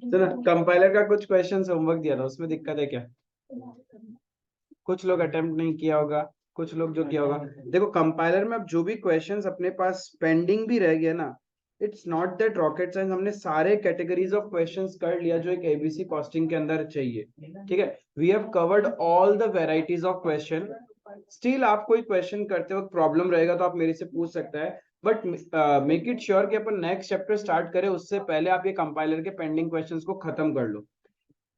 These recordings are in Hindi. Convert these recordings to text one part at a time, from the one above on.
चलो, कंपाइलर का कुछ क्वेश्चन होमवर्क दिया था, उसमें दिक्कत है क्या? कुछ लोग अटेम्प्ट नहीं किया होगा, कुछ लोग जो किया होगा। देखो, कंपाइलर में अब जो भी क्वेश्चंस अपने पास पेंडिंग भी रह गया ना, it's not that rocket science. हमने सारे कैटेगरीज ऑफ क्वेश्चंस कर लिया जो एक एबीसी कॉस्टिंग के अंदर चाहिए, ठीक है। We have covered all the varieties of question. Still आप कोई क्वेश्चन करते वक्त प्रॉब्लम रहेगा तो आप मेरे से पूछ सकते हैं, बट मेक इट श्योर कि अपन नेक्स्ट चैप्टर स्टार्ट करें उससे पहले आप ये कंपाइलर के पेंडिंग क्वेश्चंस को खत्म कर लो।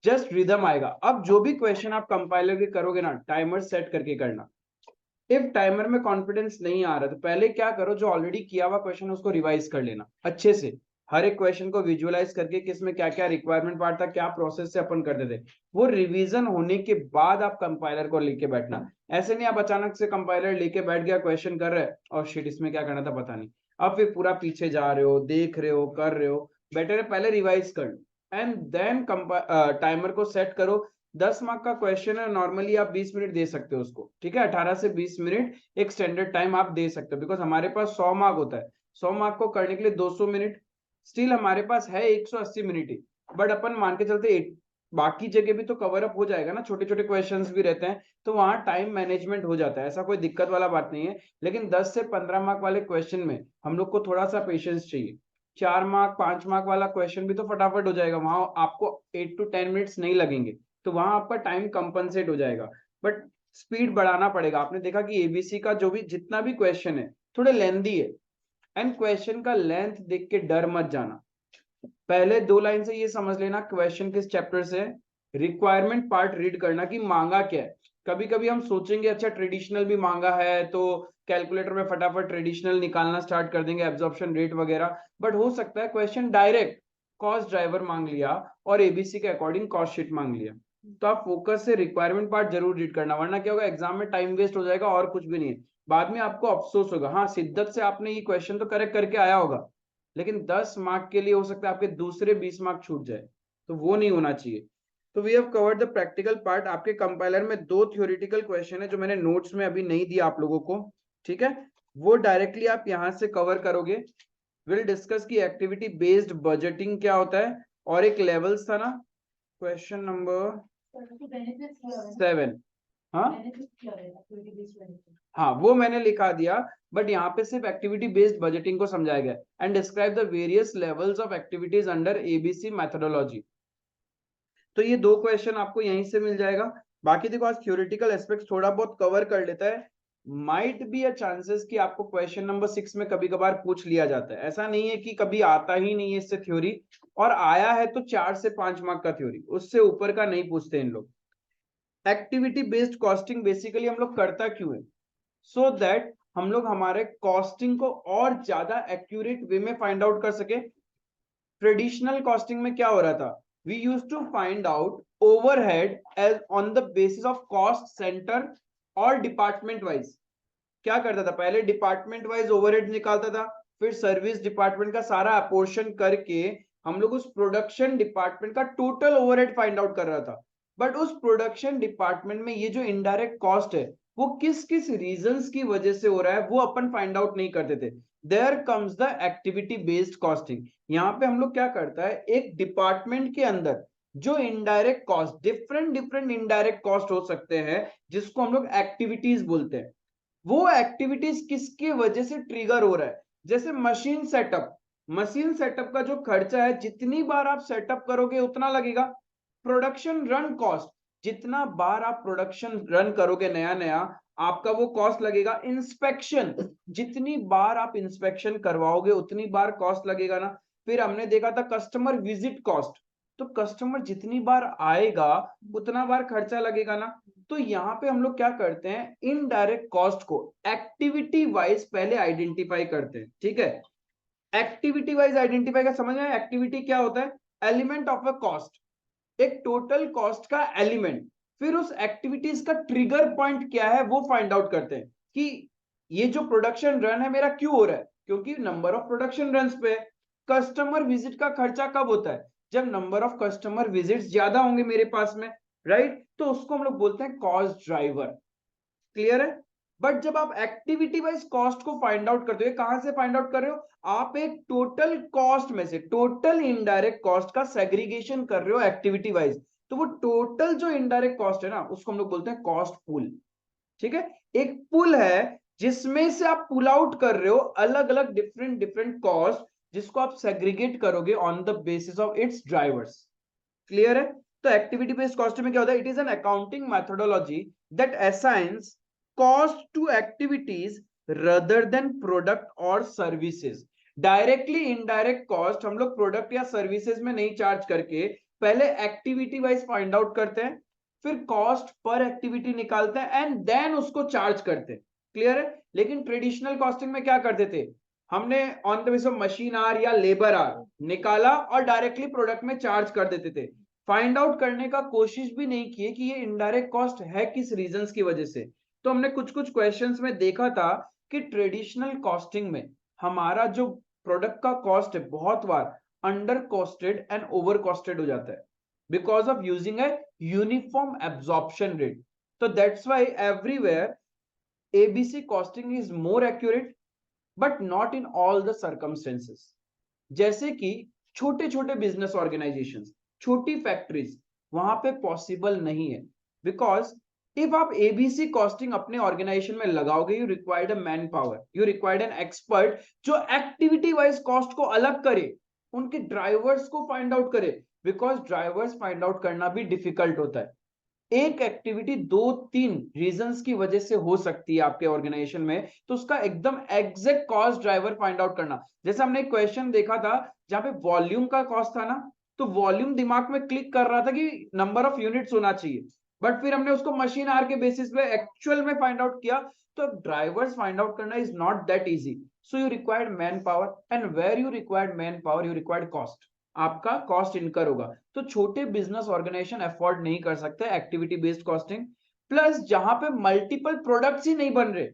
जस्ट रिदम आएगा। अब जो भी क्वेश्चन आप कंपाइलर के करोगे ना, टाइमर सेट करके करना। इफ टाइमर में कॉन्फिडेंस नहीं आ रहा तो पहले क्या करो, जो ऑलरेडी किया हुआ क्वेश्चन उसको रिवाइज कर लेना अच्छे से। हर एक क्वेश्चन को विजुअलाइज करके किसमें क्या क्या रिक्वायरमेंट पार्ट था, क्या प्रोसेस से अपन करते थे, वो रिवीजन होने के बाद आप कंपाइलर को लेके बैठना। ऐसे नहीं आप अचानक से कंपाइलर लेके बैठ गया, क्वेश्चन कर रहे और शिट इसमें क्या करना था पता नहीं, अब फिर पूरा पीछे जा रहे हो, देख रहे हो, कर रहे हो। बेटर है पहले रिवाइज कर लो एंड देन टाइमर को सेट करो। 10 मार्क का क्वेश्चन है, नॉर्मली आप 20 मिनट दे सकते हो उसको, ठीक है। 18 से 20 मिनट एक स्टैंडर्ड टाइम आप दे सकते हो, बिकॉज हमारे पास 100 मार्क होता है। 100 मार्क को करने के लिए 200 मिनट, स्टिल हमारे पास है 180 मिनट ही। बट अपन मान के चलते बाकी जगह भी तो कवर अप हो जाएगा ना, छोटे छोटे क्वेश्चंस भी रहते हैं, तो वहां टाइम मैनेजमेंट हो जाता है, ऐसा कोई दिक्कत वाला बात नहीं है। लेकिन 10 से 15 मार्क वाले क्वेश्चन में हम लोग को थोड़ा सा पेशेंस चाहिए। 4 मार्क 5 मार्क वाला क्वेश्चन भी तो फटाफट हो जाएगा, वहां आपको 8 to 10 मिनट्स नहीं लगेंगे, तो वहां आपका टाइम कंपनसेट हो जाएगा। बट स्पीड बढ़ाना पड़ेगा। आपने देखा कि एबीसी का जो भी जितना भी क्वेश्चन है थोड़े लेंदी है, एंड क्वेश्चन का लेंथ देख के डर मत जाना। पहले 2 लाइन से ये समझ लेना क्वेश्चन किस चैप्टर से है, रिक्वायरमेंट पार्ट रीड करना कि मांगा क्या है। कभी कभी हम सोचेंगे अच्छा ट्रेडिशनल भी मांगा है तो कैलकुलेटर में फटाफट ट्रेडिशनल निकालना स्टार्ट कर देंगे, एब्जॉर्प्शन रेट वगैरह। बट हो सकता है क्वेश्चन डायरेक्ट कॉस्ट ड्राइवर मांग लिया और एबीसी के अकॉर्डिंग कॉस्ट शीट मांग लिया। तो आप फोकस से रिक्वायरमेंट पार्ट जरूर रीड करना, वरना क्या होगा, एग्जाम में टाइम वेस्ट हो जाएगा और कुछ भी नहीं है। बाद में आपको अफसोस होगा। हाँ, शिद्दत से आपने ये क्वेश्चन तो करेक्ट करके आया होगा, लेकिन 10 मार्क के लिए हो सकता है आपके दूसरे 20 मार्क छूट जाए, तो वो नहीं होना चाहिए। तो we have covered the practical part. आपके कंपाइलर में 2 थ्योरेटिकल क्वेश्चन है जो मैंने नोट्स में अभी नहीं दिया आप लोगों को, ठीक है। वो डायरेक्टली आप यहां से कवर करोगे। विल डिस्कस की एक्टिविटी बेस्ड बजटिंग क्या होता है, और एक लेवल्स था ना, क्वेश्चन नंबर 7। हाँ हाँ, वो मैंने लिखा दिया, बट यहाँ पे सिर्फ एक्टिविटी बेस्ड बजटिंग को समझाया गया। And describe the various levels of activities under ABC methodology. तो ये 2 क्वेश्चन आपको यहीं से मिल जाएगा। बाकी देखो, आज थ्योरेटिकल एस्पेक्ट थोड़ा बहुत कवर कर लेता है। माइट बी अ चांसेस कि आपको क्वेश्चन नंबर 6 में कभी कभार पूछ लिया जाता है, ऐसा नहीं है कि कभी आता ही नहीं है इससे थ्योरी, और आया है तो 4 से 5 मार्क का थ्योरी, उससे ऊपर का नहीं पूछते इन लोग। एक्टिविटी बेस्ड कॉस्टिंग बेसिकली हम लोग करता क्यों है, सो दैट हम लोग हमारे कॉस्टिंग को और ज्यादा एक्यूरेट वे में फाइंड आउट कर सके। ट्रेडिशनल कॉस्टिंग में क्या हो रहा था, we used to find out overhead as on the basis of cost centre और डिपार्टमेंट वाइज। क्या करता था, पहले डिपार्टमेंट वाइज ओवरहेड निकालता था, फिर सर्विस डिपार्टमेंट का सारा अपोर्शन करके हम लोग उस प्रोडक्शन डिपार्टमेंट का टोटल ओवरहेड फाइंड आउट कर रहा था। बट उस प्रोडक्शन डिपार्टमेंट में ये जो इनडायरेक्ट कॉस्ट है वो किस किस रीजंस की वजह से हो रहा है वो अपन फाइंड आउट नहीं करते थे। There comes the activity based costing. यहाँ पे हम लोग क्या करता है, एक डिपार्टमेंट के अंदर जो indirect cost, different different indirect cost हो सकते हैं जिसको हम लोग एक्टिविटीज बोलते हैं, वो एक्टिविटीज किसकी वजह से ट्रिगर हो रहा है। जैसे मशीन सेटअप का जो खर्चा है, जितनी बार आप सेटअप करोगे उतना लगेगा। प्रोडक्शन रन कॉस्ट, जितना बार आप प्रोडक्शन रन करोगे नया नया, आपका वो कॉस्ट लगेगा। इंस्पेक्शन, जितनी बार आप इंस्पेक्शन करवाओगे उतनी बार कॉस्ट लगेगा ना। फिर हमने देखा था कस्टमर विजिट कॉस्ट, तो कस्टमर जितनी बार आएगा उतना बार खर्चा लगेगा ना। तो यहाँ पे हम लोग क्या करते हैं, इनडायरेक्ट कॉस्ट को एक्टिविटी वाइज पहले आइडेंटिफाई करते हैं, ठीक है। एक्टिविटी वाइज आइडेंटिफाई का समझ में, एक्टिविटी क्या होता है, एलिमेंट ऑफ अ कॉस्ट, एक टोटल कॉस्ट का एलिमेंट। फिर उस एक्टिविटीज का ट्रिगर पॉइंट क्या है वो फाइंड आउट करते हैं कि ये जो प्रोडक्शन रन है मेरा क्यों हो रहा है, क्योंकि नंबर ऑफ प्रोडक्शन रन पे। कस्टमर विजिट का खर्चा कब होता है, जब नंबर ऑफ कस्टमर विजिट ज्यादा होंगे मेरे पास में, राइट। तो उसको हम लोग बोलते हैं कॉस्ट ड्राइवर। क्लियर है। बट जब आप एक्टिविटी वाइज कॉस्ट को फाइंड आउट करते हो, कहां से फाइंड आउट कर रहे हो, आप एक टोटल कॉस्ट में से टोटल इनडायरेक्ट कॉस्ट का सेग्रीगेशन कर रहे हो एक्टिविटी वाइज, तो वो टोटल जो इनडायरेक्ट कॉस्ट है ना, उसको हम लोग बोलते हैं कॉस्ट पूल। ठीक है, एक पुल है जिसमें से आप पुल आउट कर रहे हो अलग अलग डिफरेंट डिफरेंट कॉस्ट, जिसको आप सेग्रीगेट करोगे on the basis of its drivers. Clear है? तो एक्टिविटी बेस्ड कॉस्टिंग में क्या होता है, it is an accounting methodology that assigns cost to activities rather than product और सर्विसेज। डायरेक्टली इनडायरेक्ट कॉस्ट हम लोग प्रोडक्ट या सर्विसेज में नहीं चार्ज करके पहले एक्टिविटी वाइज फाइंड आउट करते हैं, फिर कॉस्ट पर एक्टिविटी निकालते हैं एंड देन उसको चार्ज करते हैं। क्लियर है? लेकिन ट्रेडिशनल कॉस्टिंग में क्या करते थे, हमने on the basis of machine R या लेबर आर निकाला और डायरेक्टली प्रोडक्ट में चार्ज कर देते थे। फाइंड आउट करने का कोशिश भी नहीं किए कि ये इनडायरेक्ट कॉस्ट है किस रीजंस की वजह से। तो हमने कुछ कुछ क्वेश्चंस में देखा था कि ट्रेडिशनल कॉस्टिंग में हमारा जो प्रोडक्ट का कॉस्ट है बहुत बार under costed and over costed हो जाता है because of using a uniform absorption rate. So that's why everywhere ABC costing is more accurate but not in all the circumstances. जैसे कि छोटे छोटे बिजनेस ऑर्गेनाइजेशंस, छोटी फैक्ट्रीज, वहां पे पॉसिबल नहीं है बिकॉज इफ आप एबीसी कॉस्टिंग अपने ऑर्गेनाइजेशन में लगाओगे, you required a man power, you required an expert जो एक्टिविटी वाइज कॉस्ट को अलग करे, उनके ड्राइवर्स को फाइंड आउट करे, बिकॉज ड्राइवर्स फाइंड आउट करना भी डिफिकल्ट होता है। एक एक्टिविटी दो तीन रीजंस की वजह से हो सकती है आपके ऑर्गेनाइजेशन में, तो उसका एकदम exact cost driver find out करना। जैसे हमने एक क्वेश्चन देखा था जहां पे वॉल्यूम का कॉस्ट था ना, तो वॉल्यूम दिमाग में क्लिक कर रहा था कि नंबर ऑफ यूनिट्स होना चाहिए, बट फिर हमने उसको मशीन आर के बेसिस पे एक्चुअल में फाइंड आउट किया, तो ड्राइवर्स फाइंड आउट करना is not that easy. So you required manpower and where you required manpower you required cost, आपका कॉस्ट इनकर होगा। तो छोटे बिजनेस ऑर्गेनाइजेशन अफोर्ड नहीं कर सकते एक्टिविटी बेस्ड कॉस्टिंग। प्लस जहां पे मल्टीपल प्रोडक्ट्स ही नहीं बन रहे,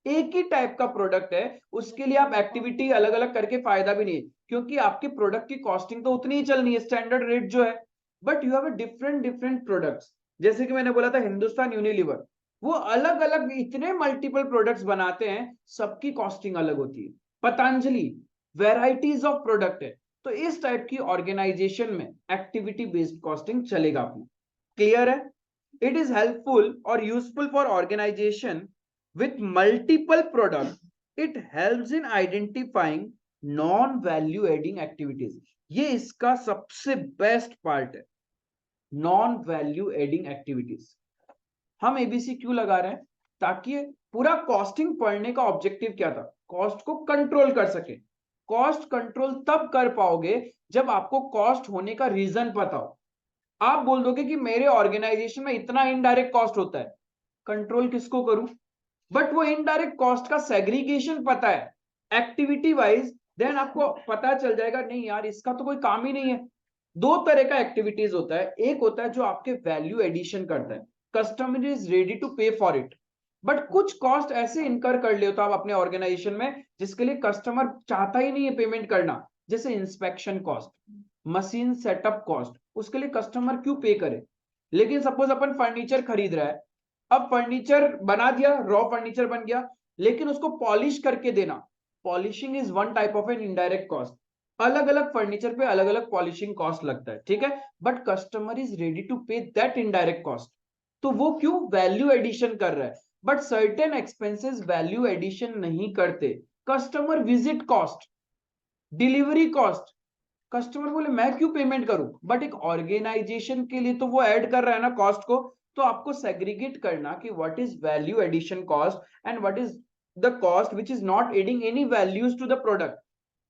एक ही टाइप का प्रोडक्ट है, उसके लिए आप एक्टिविटी अलग अलग करके फायदा भी नहीं है, क्योंकि आपके प्रोडक्ट की कॉस्टिंग तो उतनी ही चलनी है, स्टैंडर्ड रेट जो है, but you have different different products. जैसे कि मैंने बोला था हिंदुस्तान यूनिलीवर, वो अलग अलग इतने मल्टीपल प्रोडक्ट्स बनाते हैं, सबकी कॉस्टिंग अलग होती है। पतंजलि वेराइटीज ऑफ प्रोडक्ट है, तो इस टाइप की ऑर्गेनाइजेशन में एक्टिविटी बेस्ड कॉस्टिंग चलेगा अपनी। क्लियर है? इट इज हेल्पफुल और useful for organisation with multiple product. It helps in identifying non value adding activities. ये इसका सबसे बेस्ट पार्ट है, नॉन वैल्यू एडिंग एक्टिविटीज। हम एबीसी क्यों लगा रहे हैं, ताकि पूरा कॉस्टिंग पढ़ने का ऑब्जेक्टिव क्या था, कॉस्ट को कंट्रोल कर सके। कॉस्ट कंट्रोल तब कर पाओगे जब आपको कॉस्ट होने का रीजन पता हो। आप बोल दोगे कि मेरे ऑर्गेनाइजेशन में इतना इनडायरेक्ट कॉस्ट होता है, कंट्रोल किसको करूं, बट वो इनडायरेक्ट कॉस्ट का सेग्रीगेशन पता है एक्टिविटी वाइज, देन आपको पता चल जाएगा नहीं यार इसका तो कोई काम ही नहीं है। दो तरह का एक्टिविटीज होता है, एक होता है जो आपके वैल्यू एडिशन करता है, customer is ready to pay for it, but कुछ कॉस्ट ऐसे इनकर कर लेते हो आप अपने ऑर्गेनाइजेशन में जिसके लिए कस्टमर चाहता ही नहीं है पेमेंट करना। जैसे inspection cost, machine setup cost, उसके लिए कस्टमर क्यों पे करे। लेकिन सपोज अपन फर्नीचर खरीद रहा है, अब फर्नीचर बना दिया, रॉ फर्नीचर बन गया, लेकिन उसको पॉलिश करके देना, polishing is one type of an indirect cost. अलग अलग फर्नीचर पे अलग अलग पॉलिशिंग कॉस्ट लगता है, ठीक है, but customer is ready to pay that indirect cost, तो वो क्यों वैल्यू एडिशन कर रहा है। But certain expenses value addition नहीं करते, customer visit cost, delivery cost, customer बोले मैं क्यों पेमेंट करूं, बट एक ऑर्गेनाइजेशन के लिए तो वो ऐड कर रहा है ना कॉस्ट को। तो आपको सेग्रीगेट करना कि what is value addition cost and what is the cost which is not adding any values to the product.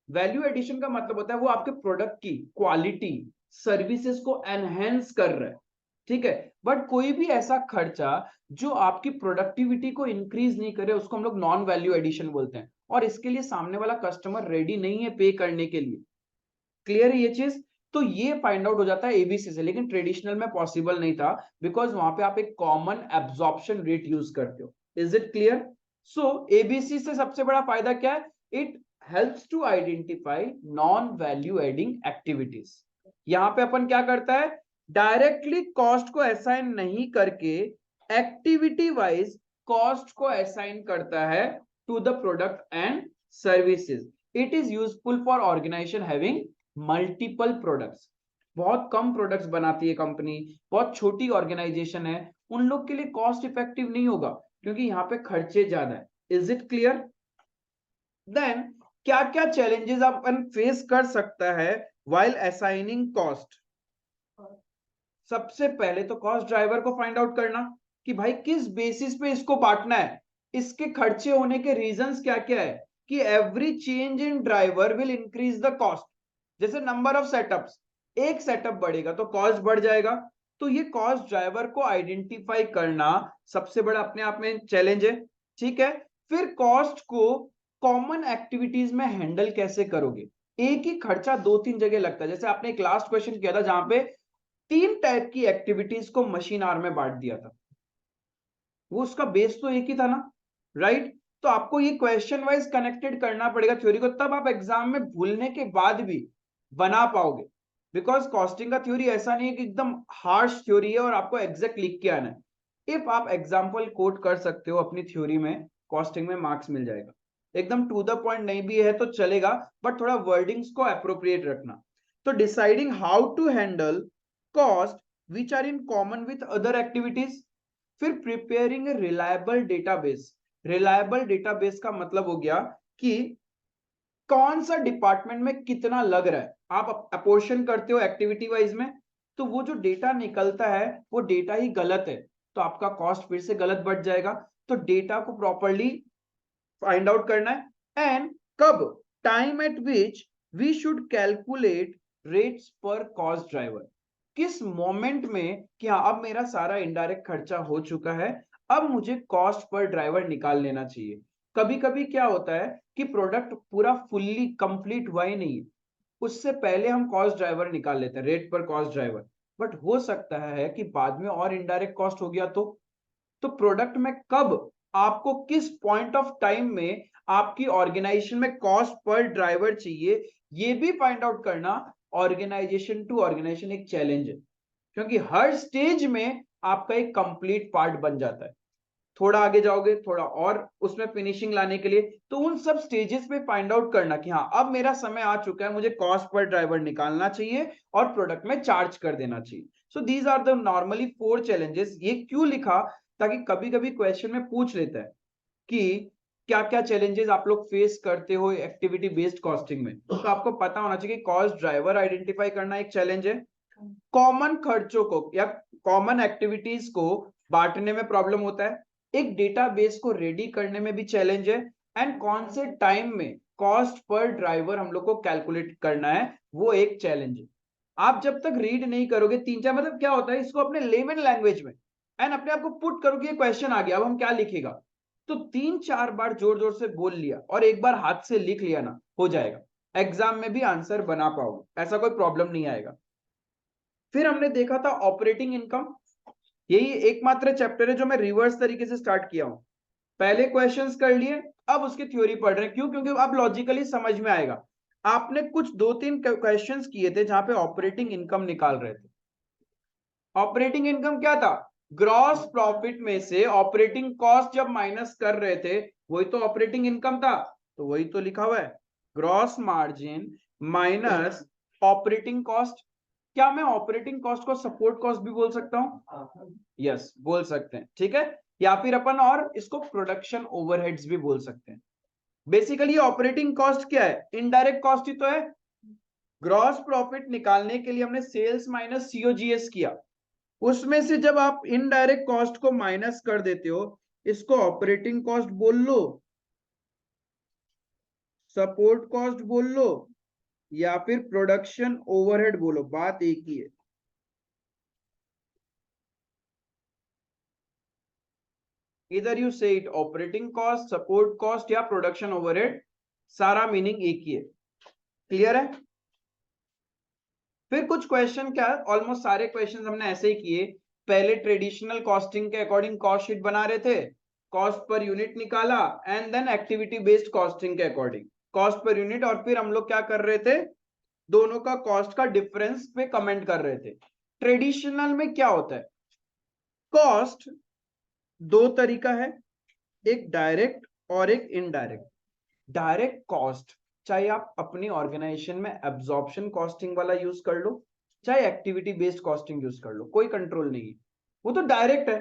Value addition का मतलब होता है वो आपके प्रोडक्ट की क्वालिटी सर्विसेज को एनहेंस कर रहा है, ठीक है, बट कोई भी ऐसा खर्चा जो आपकी प्रोडक्टिविटी को इंक्रीज नहीं करे उसको हम लोग नॉन वैल्यू एडिशन बोलते हैं, और इसके लिए सामने वाला कस्टमर रेडी नहीं है पे करने के लिए। क्लियर है ये चीज? तो ये फाइंड आउट हो जाता है एबीसी से, लेकिन ट्रेडिशनल में पॉसिबल नहीं था बिकॉज वहां पे आप एक कॉमन एब्जॉर्प्शन रेट यूज करते हो। Is it clear? So ABC से सबसे बड़ा फायदा क्या है, it helps to identify non value adding activities. यहां पे अपन क्या करता है, डायरेक्टली कॉस्ट को असाइन नहीं करके एक्टिविटी वाइज कॉस्ट को असाइन करता है to the product and services. It is useful for organisation having multiple products. बहुत कम प्रोडक्ट्स बनाती है कंपनी, बहुत छोटी ऑर्गेनाइजेशन है, उन लोग के लिए कॉस्ट इफेक्टिव नहीं होगा क्योंकि यहाँ पे खर्चे ज्यादा है। Is it clear? देन क्या क्या चैलेंजेस अपन फेस कर सकता है व्हाइल असाइनिंग कॉस्ट? सबसे पहले तो कॉस्ट ड्राइवर को फाइंड आउट करना कि भाई किस बेसिस पे इसको बांटना है, इसके खर्चे होने के रीजंस क्या क्या है, कि every change in driver will increase the cost. जैसे नंबर ऑफ सेटअप्स, एक सेटअप बढ़ेगा तो कॉस्ट बढ़ जाएगा। तो ये कॉस्ट ड्राइवर को आइडेंटिफाई करना सबसे बड़ा अपने आप में चैलेंज है। ठीक है, फिर कॉस्ट को कॉमन एक्टिविटीज में हैंडल कैसे करोगे? एक ही खर्चा दो तीन जगह लगता है। जैसे आपने एक लास्ट क्वेश्चन किया था जहां पे 3 टाइप की एक्टिविटीज को मशीन आर में बांट दिया था, वो उसका बेस तो एक ही था ना, राइट? तो आपको ये क्वेश्चन वाइज कनेक्टेड करना पड़ेगा थ्योरी को, तब आप एग्जाम में भूलने के बाद भी बना पाओगे। बिकॉज कॉस्टिंग का थ्योरी ऐसा नहीं है कि एकदम हार्श थ्योरी है और आपको एग्जैक्ट लिख के आना है। इफ आप एग्जाम्पल कोट कर सकते हो अपनी थ्योरी में, कॉस्टिंग में मार्क्स मिल जाएगा। एकदम टू द पॉइंट नहीं भी है तो चलेगा, बट थोड़ा वर्डिंग्स को अप्रोप्रिएट रखना। तो deciding how to handle cost which are in common with other activities. फिर preparing a reliable database. Reliable database का मतलब हो गया कि कौन सा डिपार्टमेंट में कितना लग रहा है, आप अपोर्शन करते हो एक्टिविटी वाइज में, तो वो जो डेटा निकलता है वो डेटा ही गलत है तो आपका कॉस्ट फिर से गलत बढ़ जाएगा। तो डेटा को प्रॉपरली फाइंड आउट करना है। एंड कब, time at which we should calculate rates per cost driver. किस मोमेंट में कि हाँ अब मेरा सारा इनडायरेक्ट खर्चा हो चुका है, अब मुझे कॉस्ट पर ड्राइवर निकाल लेना चाहिए। कभी कभी क्या होता है कि प्रोडक्ट पूरा फुल्ली कंप्लीट हुआ ही नहीं है, उससे पहले हम कॉस्ट ड्राइवर निकाल लेते हैं, रेट पर कॉस्ट ड्राइवर। बट हो सकता है कि बाद में और इनडायरेक्ट कॉस्ट हो गया तो प्रोडक्ट में कब, आपको किस पॉइंट ऑफ टाइम में आपकी ऑर्गेनाइजेशन में कॉस्ट पर ड्राइवर चाहिए, ये भी फाइंड आउट करना ऑर्गेनाइजेशन टू ऑर्गेनाइजेशन एक चैलेंज है। क्योंकि हर स्टेज में आपका एक कंप्लीट पार्ट बन जाता है, थोड़ा आगे जाओगे थोड़ा और उसमें फिनिशिंग लाने के लिए, तो उन सब स्टेजेस पे फाइंड आउट करना कि हाँ अब मेरा समय आ चुका है, मुझे कॉस्ट पर ड्राइवर निकालना चाहिए और प्रोडक्ट में चार्ज कर देना चाहिए। So these are the normally 4 challenges. ये क्यों लिखा, ताकि कभी कभी क्वेश्चन में पूछ लेता है कि क्या क्या चैलेंजेस आप लोग फेस करते हो एक्टिविटी बेस्ड कॉस्टिंग में, तो आपको पता होना चाहिए कि कॉस्ट ड्राइवर आइडेंटिफाई करना एक चैलेंज है, कॉमन खर्चों को या कॉमन एक्टिविटीज को बांटने में प्रॉब्लम होता है, एक डेटाबेस को रेडी करने में भी चैलेंज है, एंड कौन से टाइम में कॉस्ट पर ड्राइवर हम लोग को कैलकुलेट करना है वो एक चैलेंज है। आप जब तक रीड नहीं करोगे तीन चार, मतलब क्या होता है, इसको अपने लेमन लैंग्वेज में एंड अपने आप को पुट करोगे, क्वेश्चन आ गया अब हम क्या लिखेगा, तो 3-4 बार जोर जोर से बोल लिया और एक बार हाथ से लिख लिया ना, हो जाएगा, एग्जाम में भी आंसर बना पाओगे, ऐसा कोई प्रॉब्लम नहीं आएगा। फिर हमने देखा था ऑपरेटिंग इनकम, यही एकमात्र चैप्टर है जो मैं रिवर्स तरीके से स्टार्ट किया हूं। पहले क्वेश्चंस कर लिए, अब उसकी थ्योरी पढ़ रहे हैं। क्यों? क्योंकि अब लॉजिकली समझ में आएगा। आपने कुछ 2-3 क्वेश्चंस किए थे जहां पे ऑपरेटिंग इनकम निकाल रहे थे। ऑपरेटिंग इनकम क्या था? ग्रॉस प्रॉफिट में से ऑपरेटिंग कॉस्ट जब माइनस कर रहे थे वही तो ऑपरेटिंग इनकम था। तो वही तो लिखा हुआ है, gross margin minus operating cost. क्या मैं ऑपरेटिंग कॉस्ट को सपोर्ट कॉस्ट भी बोल सकता हूं? यस, बोल सकते हैं, ठीक है। या फिर अपन और इसको प्रोडक्शन ओवरहेड्स भी बोल सकते हैं। बेसिकली ऑपरेटिंग कॉस्ट क्या है? इनडायरेक्ट कॉस्ट ही तो है। ग्रॉस प्रॉफिट निकालने के लिए हमने सेल्स माइनस सीओजीएस किया, उसमें से जब आप इनडायरेक्ट कॉस्ट को माइनस कर देते हो, इसको ऑपरेटिंग कॉस्ट बोल लो, सपोर्ट कॉस्ट बोल लो, या फिर प्रोडक्शन ओवरहेड बोलो, बात एक ही है। इधर यू से it operating cost, support cost या प्रोडक्शन ओवरहेड, सारा मीनिंग एक ही है। क्लियर है? फिर कुछ क्वेश्चन, क्या ऑलमोस्ट सारे क्वेश्चन हमने ऐसे ही किए। पहले ट्रेडिशनल कॉस्टिंग के अकॉर्डिंग कॉस्ट शीट बना रहे थे, कॉस्ट पर यूनिट निकाला, and then activity based costing के अकॉर्डिंग कॉस्ट पर यूनिट, और फिर हम लोग क्या कर रहे थे, दोनों का कॉस्ट का डिफरेंस पे कमेंट कर रहे थे। ट्रेडिशनल में क्या होता है, कॉस्ट दो तरीका है, एक डायरेक्ट और एक इनडायरेक्ट। डायरेक्ट कॉस्ट चाहे आप अपनी ऑर्गेनाइजेशन में एब्जॉर्प्शन कॉस्टिंग वाला यूज कर लो, चाहे एक्टिविटी बेस्ड कॉस्टिंग यूज कर लो, कोई कंट्रोल नहीं है, वो तो डायरेक्ट है।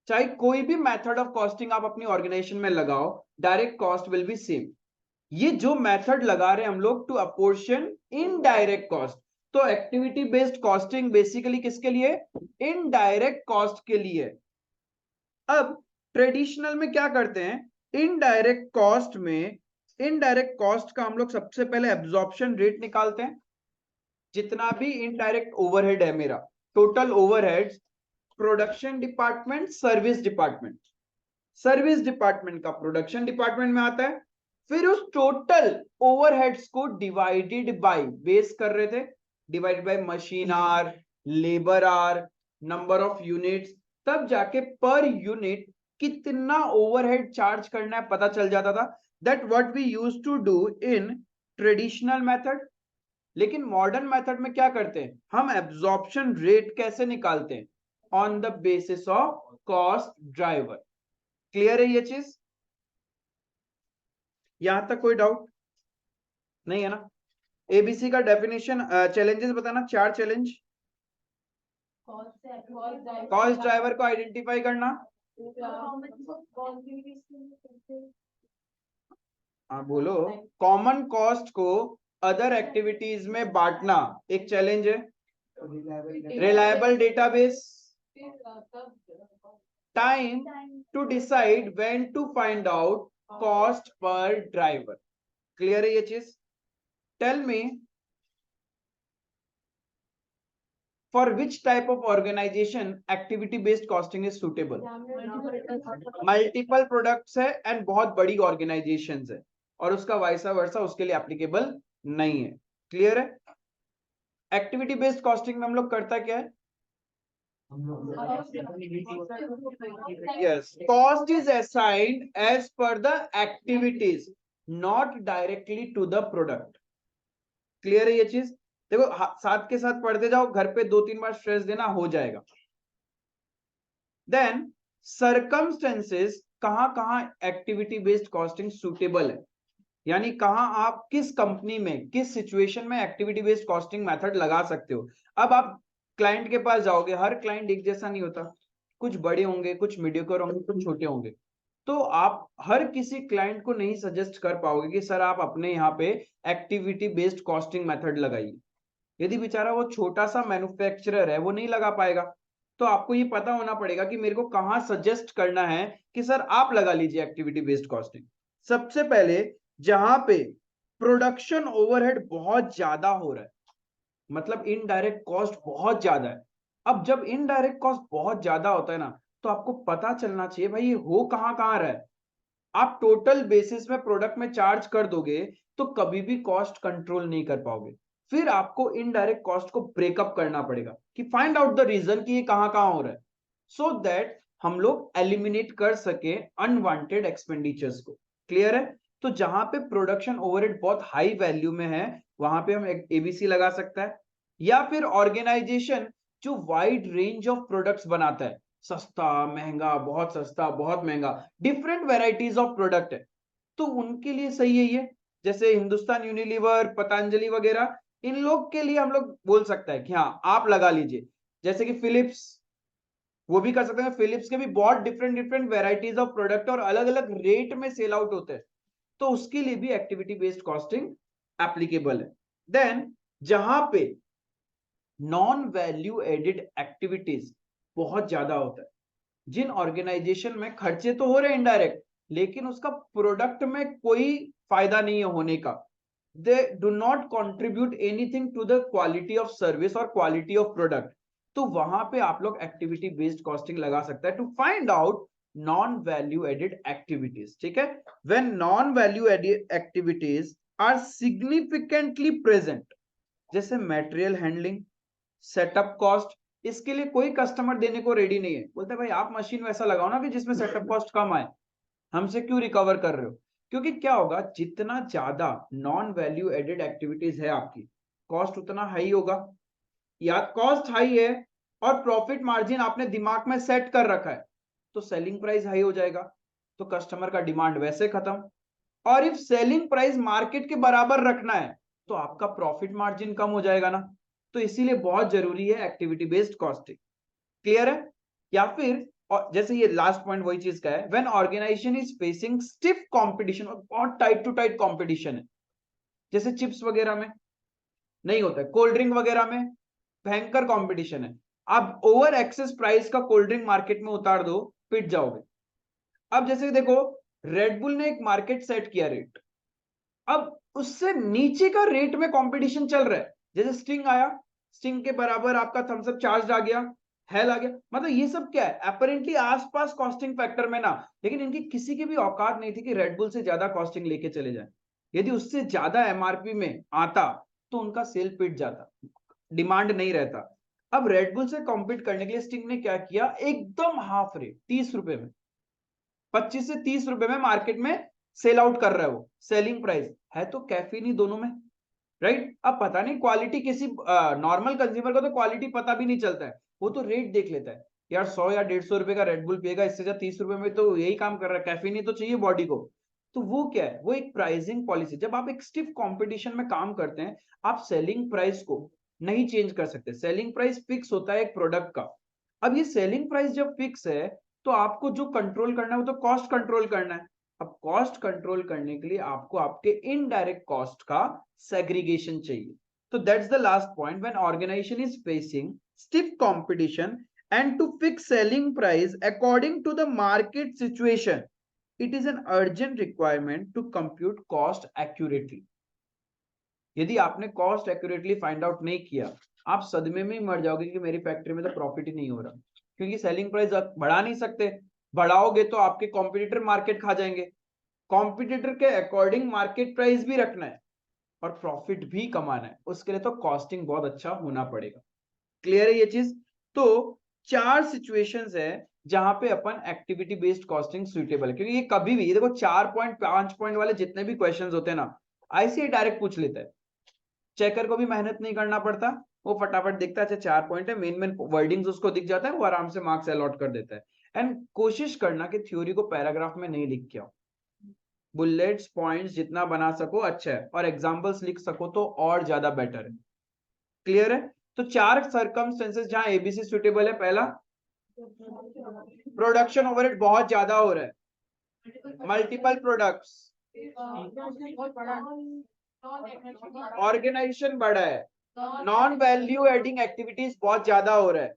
चाहे कोई भी मेथड ऑफ कॉस्टिंग आप अपनी ऑर्गेनाइजेशन में लगाओ, direct cost will be same. ये जो मेथड लगा रहे हैं हम लोग टू अपोर्शन इनडायरेक्ट कॉस्ट, तो एक्टिविटी बेस्ड कॉस्टिंग बेसिकली किसके लिए? इनडायरेक्ट कॉस्ट के लिए। अब ट्रेडिशनल में क्या करते हैं, इनडायरेक्ट कॉस्ट में, इनडायरेक्ट कॉस्ट का हम लोग सबसे पहले एब्जॉर्प्शन रेट निकालते हैं। जितना भी इनडायरेक्ट ओवरहेड है मेरा, total overheads, production department, service department, service department का प्रोडक्शन डिपार्टमेंट में आता है। फिर उस टोटल ओवरहेड्स को डिवाइडेड बाय, बेस कर रहे थे, divided by machine or, labour or, number of units, तब जाके पर यूनिट कितना ओवरहेड चार्ज करना है पता चल जाता था। That what we used to do in traditional method. लेकिन मॉडर्न मेथड में क्या करते हैं, हम एब्जॉर्प्शन रेट कैसे निकालते हैं? On the basis of cost driver. Clear है ये चीज? यहां तक कोई डाउट नहीं है ना? एबीसी का डेफिनेशन, चैलेंजेस बताना, 4 चैलेंज। कॉस्ट ड्राइवर को आइडेंटिफाई करना, हाँ बोलो। कॉमन कॉस्ट को अदर एक्टिविटीज में बांटना एक चैलेंज है। Reliable database, time to decide when to find out cost per driver. Clear है ये चीज? Tell me, for which type of organization activity based costing is suitable? Multiple products है एंड बहुत बड़ी ऑर्गेनाइजेशंस है, और उसका वाइसा वर्सा उसके लिए एप्लीकेबल नहीं है। क्लियर है? एक्टिविटी बेस्ड कॉस्टिंग में हम लोग करता क्या है? Yes, cost is assigned as per the activities, not directly to the product. Clear है ये चीज? देखो साथ के साथ पढ़ते जाओ, घर पे 2-3 बार स्ट्रेस देना हो जाएगा। देन सर्कमस्टेंसेस, कहां कहां एक्टिविटी बेस्ड कॉस्टिंग सुटेबल है, यानी कहां आप किस कंपनी में किस सिचुएशन में एक्टिविटी बेस्ड कॉस्टिंग मेथड लगा सकते हो। अब आप क्लाइंट के पास जाओगे, हर क्लाइंट एक जैसा नहीं होता, कुछ बड़े होंगे, कुछ मीडियोकर होंगे, कुछ छोटे होंगे, तो आप हर किसी क्लाइंट को नहीं सजेस्ट कर पाओगे कि सर आप अपने यहाँ पे एक्टिविटी बेस्ड कॉस्टिंग मेथड लगाइए। यदि बेचारा वो छोटा सा मैन्युफैक्चरर है, वो नहीं लगा पाएगा, तो आपको ये पता होना पड़ेगा कि मेरे को कहां सजेस्ट करना है कि सर आप लगा लीजिए एक्टिविटी बेस्ड कॉस्टिंग। सबसे पहले जहां पे प्रोडक्शन ओवरहेड बहुत ज्यादा हो रहा है, मतलब इनडायरेक्ट कॉस्ट बहुत ज्यादा है। अब जब इनडायरेक्ट कॉस्ट बहुत ज्यादा होता है ना, तो आपको पता चलना चाहिए भाई ये हो कहां कहां रहा है। आप टोटल बेसिस में प्रोडक्ट में चार्ज कर दोगे तो कभी भी कॉस्ट कंट्रोल नहीं कर पाओगे। फिर आपको इनडायरेक्ट कॉस्ट को ब्रेकअप करना पड़ेगा कि फाइंड आउट द रीजन कि ये कहां कहां हो रहा है, सो दैट हम लोग एलिमिनेट कर सके अनवांटेड एक्सपेंडिचर्स को। क्लियर है? तो जहां पे प्रोडक्शन ओवरहेड बहुत हाई वैल्यू में है, वहां पे हम एबीसी लगा सकता है। या फिर ऑर्गेनाइजेशन जो वाइड रेंज ऑफ प्रोडक्ट्स बनाता है, सस्ता महंगा, बहुत सस्ता बहुत महंगा, डिफरेंट वेराइटीज ऑफ प्रोडक्ट है, तो उनके लिए सही है ये। जैसे हिंदुस्तान यूनिलीवर, पतंजलि वगैरह, इन लोग के लिए हम लोग बोल सकता है कि हाँ आप लगा लीजिए। जैसे कि फिलिप्स, वो भी कर सकते हैं। फिलिप्स के भी बहुत different different varieties of product और अलग अलग रेट में सेल आउट होते हैं, तो उसके लिए भी एक्टिविटी बेस्ड कॉस्टिंग एप्लीकेबल है। देन जहां पे नॉन वैल्यू एडेड एक्टिविटीज बहुत ज्यादा होता है, जिन ऑर्गेनाइजेशन में खर्चे तो हो रहे हैं इनडायरेक्ट, लेकिन उसका प्रोडक्ट में कोई फायदा नहीं है होने का, they do not contribute anything to the quality of service और क्वालिटी ऑफ प्रोडक्ट, तो वहां पे आप लोग एक्टिविटी बेस्ड कॉस्टिंग लगा सकता है to find out non value added activities. ठीक है? When non value added activities are significantly present, जैसे मटेरियल हैंडलिंग, सेटअप कॉस्ट, इसके लिए कोई कस्टमर देने को रेडी नहीं है, बोलता है भाई आप मशीन वैसा लगाओ ना कि जिसमें सेटअप कॉस्ट कम आए, हमसे क्यों रिकवर कर रहे हो? क्योंकि क्या होगा, जितना ज्यादा नॉन वैल्यू एडेड एक्टिविटीज है आपकी, कॉस्ट उतना हाई होगा। या कॉस्ट हाई है और प्रॉफिट मार्जिन आपने दिमाग में सेट कर रखा है, तो सेलिंग प्राइस हाई हो जाएगा। तो कस्टमर का डिमांड वैसे खत्म। और इफ सेलिंग प्राइस मार्केट के बराबर रखना है तो आपका प्रॉफिट मार्जिन कम हो जाएगा ना। तो इसीलिए बहुत जरूरी है एक्टिविटी बेस्ड कॉस्टिंग। क्लियर है? या फिर और जैसे ये लास्ट पॉइंट वही चीज का है, when organisation is facing stiff competition, और बहुत टाइट टू टाइट कंपटीशन है, जैसे चिप्स वगैरह में नहीं होता है, कोल्ड ड्रिंक वगैरह में भयंकर कंपटीशन है। आप ओवर एक्सेस प्राइस का कोल्ड ड्रिंक मार्केट में उतार दो, पिट जाओगे। अब जैसे देखो, रेडबुल ने एक मार्केट सेट किया रेट, अब उससे नीचे का रेट में कंपटीशन चल रहा है। जैसे स्टिंग आया, स्टिंग के बराबर आपका थम्स अप चार्ज आ गया, हेल आ गया, मतलब ये सब क्या है, अपरेंटली आसपास कॉस्टिंग फैक्टर में ना, लेकिन इनकी किसी की भी औकात नहीं थी कि रेडबुल से ज्यादा कॉस्टिंग लेके चले जाए। यदि उससे ज्यादा एमआरपी में आता तो उनका सेल पिट जाता, डिमांड नहीं रहता। अब रेडबुल से कॉम्पीट करने के लिए स्टिंग ने क्या किया, एकदम हाफ रेट 30 रुपए में, 25 से 30 रुपए में मार्केट में सेल आउट कर रहा है वो। सेलिंग प्राइस है तो कैफीन ही दोनों में, राइट। अब पता नहीं क्वालिटी, किसी नॉर्मल कंज्यूमर को तो क्वालिटी पता भी नहीं चलता है, वो तो रेट देख लेता है, यार 100 या 150 रुपए का रेडबुल पिएगा, इससे ज्यादा 30 रुपए में तो यही काम कर रहा है, कैफीन ही तो चाहिए बॉडी को। तो वो क्या है, वो एक प्राइसिंग पॉलिसी। जब आप एक स्टिफ कंपटीशन में काम करते हैं, आप सेलिंग प्राइस को नहीं चेंज कर सकते। सेलिंग प्राइस फिक्स होता है एक प्रोडक्ट का। अब ये सेलिंग प्राइस जब फिक्स है तो आपको जो कंट्रोल करना है वो तो कॉस्ट कंट्रोल करना है। अब कॉस्ट कंट्रोल करने के लिए आपको आपके इनडायरेक्ट कॉस्ट का सेग्रीगेशन चाहिए। तो that's the last point, when organisation is facing stiff competition and to fix selling price according to the market situation, it is an urgent requirement to compute cost accurately. यदि आपने कॉस्ट एक्यूरेटली फाइंड आउट नहीं किया, आप सदमे में ही मर जाओगे कि मेरी फैक्ट्री में तो प्रॉफिट ही नहीं हो रहा, क्योंकि सेलिंग प्राइस आप बढ़ा नहीं सकते। बढ़ाओगे तो आपके कॉम्पिटिटर मार्केट खा जाएंगे। कॉम्पिटिटर के अकॉर्डिंग मार्केट प्राइस भी रखना है और प्रॉफिट भी कमाना है, उसके लिए तो कॉस्टिंग बहुत अच्छा होना पड़ेगा। क्लियर है ये चीज? तो 4 सिचुएशंस है जहां पे अपन एक्टिविटी बेस्ड कॉस्टिंग सुइटेबल है, क्योंकि ये कभी भी, ये देखो 4 पॉइंट 5 पॉइंट वाले जितने भी क्वेश्चंस होते हैं ना, आईसीए डायरेक्ट पूछ लेता है। चेकर को भी मेहनत नहीं करना पड़ता, वो फटाफट देखता है, अच्छा 4 पॉइंट है, मेन मेन वर्डिंग्स उसको दिख जाता है, वो आराम से मार्क्स अलॉट कर देता है। एंड कोशिश करना कि थ्योरी को पैराग्राफ में नहीं लिख के आओ, बुलेट्स पॉइंट्स जितना बना सको अच्छा है, और एग्जांपल्स लिख सको तो और ज्यादा बेटर है। क्लियर है? तो 4 सर्कमस्टेंसेस जहां एबीसी सुटेबल है। पहला, प्रोडक्शन ओवरहेड बहुत ज्यादा हो रहा है, मल्टीपल प्रोडक्ट्स, ऑर्गेनाइजेशन बड़ा है, नॉन वैल्यू एडिंग एक्टिविटीज बहुत ज्यादा हो रहा है,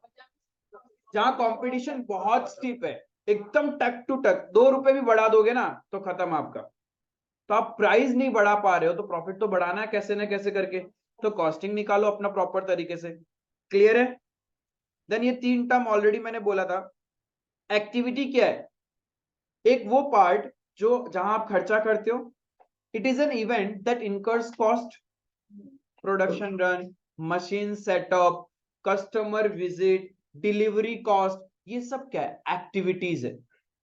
जहां कंपटीशन बहुत स्टीप है, एकदम टक टू टक, 2 रुपए भी बढ़ा दोगे ना तो खत्म आपका। तो आप प्राइस नहीं बढ़ा पा रहे हो तो प्रॉफिट तो बढ़ाना है कैसे ना कैसे करके, तो कॉस्टिंग निकालो अपना प्रॉपर तरीके से। क्लियर है? देन ये 3 टर्म ऑलरेडी मैंने बोला था। एक्टिविटी क्या है? एक वो पार्ट जो जहां आप खर्चा करते हो, it is an event that incurs cost, production run, machine setup, customer visit, delivery cost, ये सब क्या है, एक्टिविटीज है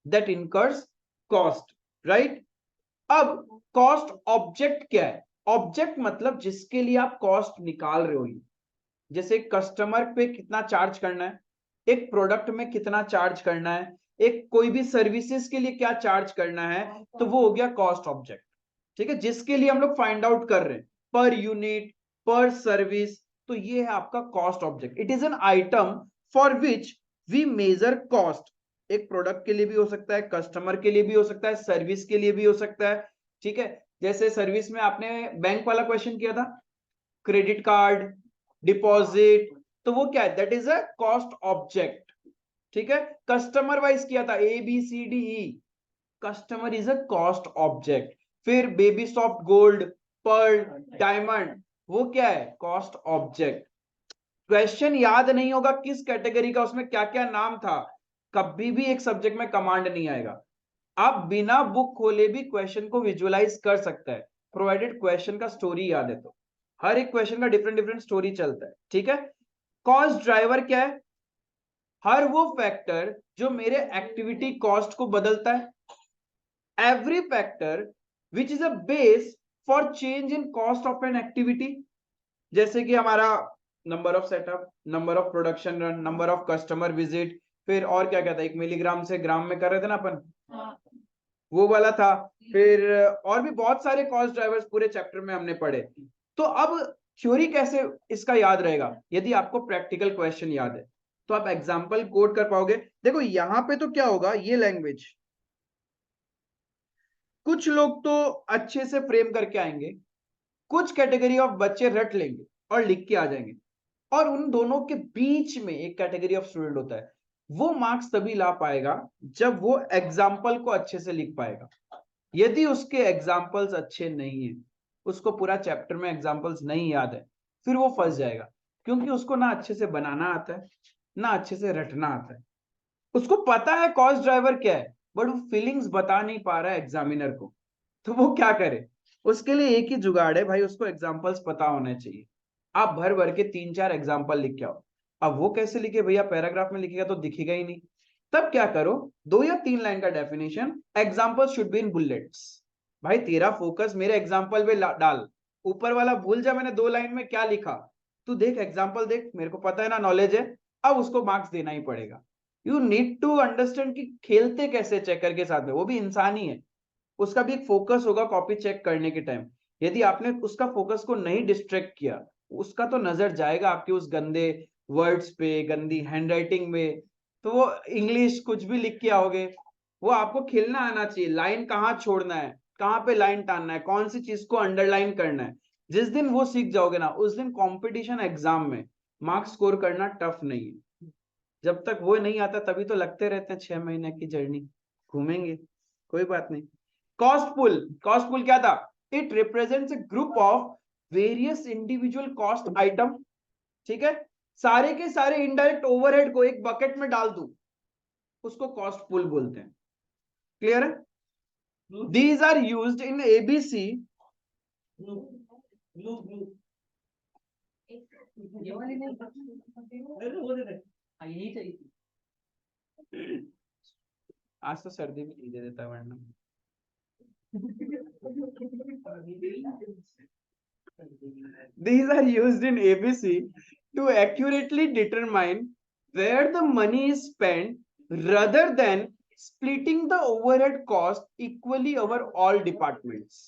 दैट इनकर्स कॉस्ट, राइट। अब कॉस्ट ऑब्जेक्ट क्या है? ऑब्जेक्ट मतलब जिसके लिए आप कॉस्ट निकाल रहे हो। जैसे कस्टमर पे कितना चार्ज करना है, एक प्रोडक्ट में कितना चार्ज करना है, एक कोई भी सर्विसेज के लिए क्या चार्ज करना है, तो वो हो गया कॉस्ट ऑब्जेक्ट। ठीक है, जिसके लिए हम लोग फाइंड आउट कर रहे हैं, पर यूनिट, पर सर्विस, तो ये है आपका cost object. It is an item for which we measure cost. एक प्रोडक्ट के लिए भी हो सकता है, कस्टमर के लिए भी हो सकता है, सर्विस के लिए भी हो सकता है। ठीक है, जैसे सर्विस में आपने बैंक वाला क्वेश्चन किया था, क्रेडिट कार्ड, डिपॉजिट, तो वो क्या है, that is a cost object. ठीक है, कस्टमर वाइज किया था ABCDE, customer is a cost object. फिर baby soft gold, pearl, diamond, वो क्या है, कॉस्ट ऑब्जेक्ट। क्वेश्चन याद नहीं होगा किस कैटेगरी का, उसमें क्या क्या नाम था, कभी भी एक सब्जेक्ट में कमांड नहीं आएगा। आप बिना बुक खोले भी क्वेश्चन को विजुअलाइज कर सकता है, प्रोवाइडेड क्वेश्चन का स्टोरी याद है तो। हर एक क्वेश्चन का डिफरेंट डिफरेंट स्टोरी चलता है। ठीक है, कॉस्ट ड्राइवर क्या है, हर वो फैक्टर जो मेरे एक्टिविटी कॉस्ट को बदलता है। Every factor which is a base for change in cost of an activity. जैसे कि हमारा number of setup, number of production run, number of customer visit, फिर और क्या क्या था, 1 मिलीग्राम से ग्राम में कर रहे थे ना अपन, वो वाला था। फिर और भी बहुत सारे कॉस्ट ड्राइवर्स पूरे चैप्टर में हमने पढ़े। तो अब थ्योरी कैसे इसका याद रहेगा? यदि आपको प्रैक्टिकल क्वेश्चन याद है तो आप एग्जाम्पल कोड कर पाओगे। देखो यहाँ पे तो क्या होगा, ये लैंग्वेज कुछ लोग तो अच्छे से फ्रेम करके आएंगे, कुछ कैटेगरी ऑफ बच्चे रट लेंगे और लिख के आ जाएंगे, और उन दोनों के बीच में एक कैटेगरी ऑफ स्टूडेंट होता है, वो मार्क्स तभी ला पाएगा जब वो एग्जाम्पल को अच्छे से लिख पाएगा। यदि उसके एग्जाम्पल्स अच्छे नहीं है, उसको पूरा चैप्टर में एग्जाम्पल्स नहीं याद है, फिर वो फंस जाएगा, क्योंकि उसको ना अच्छे से बनाना आता है, ना अच्छे से रटना आता है। उसको पता है कॉस्ट ड्राइवर क्या है, बट वो फीलिंग्स बता नहीं पा रहा है एग्जामिनर को, तो वो क्या करे? उसके लिए एक ही जुगाड़ है भाई, उसको एग्जाम्पल्स पता होने चाहिए। आप भर भर के 3-4 एग्जाम्पल लिख के आओ। अब वो कैसे लिखे भैया? पैराग्राफ में लिखेगा तो दिखेगा ही नहीं। तब क्या करो, 2 या 3 लाइन का definition, example should be in bullets. भाई तेरा फोकस मेरे एग्जाम्पल पे डाल, ऊपर वाला भूल जा मैंने 2 लाइन में क्या लिखा। तू देख एग्जाम्पल देख, मेरे को पता है ना, नॉलेज है। अब उसको मार्क्स देना ही पड़ेगा। यू नीड टू अंडरस्टैंड कि खेलते कैसे चेकर के साथ में, वो भी इंसान ही है, उसका भी एक फोकस होगा कॉपी चेक करने के टाइम। यदि आपने उसका फोकस को नहीं डिस्ट्रैक्ट किया, उसका तो नजर जाएगा आपके उस गंदे वर्ड्स पे, गंदी हैंडराइटिंग में, तो वो इंग्लिश कुछ भी लिख के आओगे। वो आपको खेलना आना चाहिए, लाइन कहाँ छोड़ना है, कहाँ पे लाइन टानना है, कौन सी चीज को अंडरलाइन करना है। जिस दिन वो सीख जाओगे ना, उस दिन कंपटीशन एग्जाम में मार्क्स स्कोर करना टफ नहीं है। जब तक वो नहीं आता तभी तो लगते रहते हैं 6 महीने की जर्नी, घूमेंगे, कोई बात नहीं। कॉस्ट पुल, कॉस्ट पुल क्या था? It represents A group of various individual cost item. ठीक है, सारे के सारे इनडायरेक्ट ओवरहेड को एक बकेट में डाल दूं, उसको कॉस्ट पुल बोलते हैं। क्लियर है? These are used in ABC. आज तो सर्दी भी नहीं दे देता वरना। These are used in ABC to accurately determine where the money is spent rather than splitting the overhead cost equally over all departments.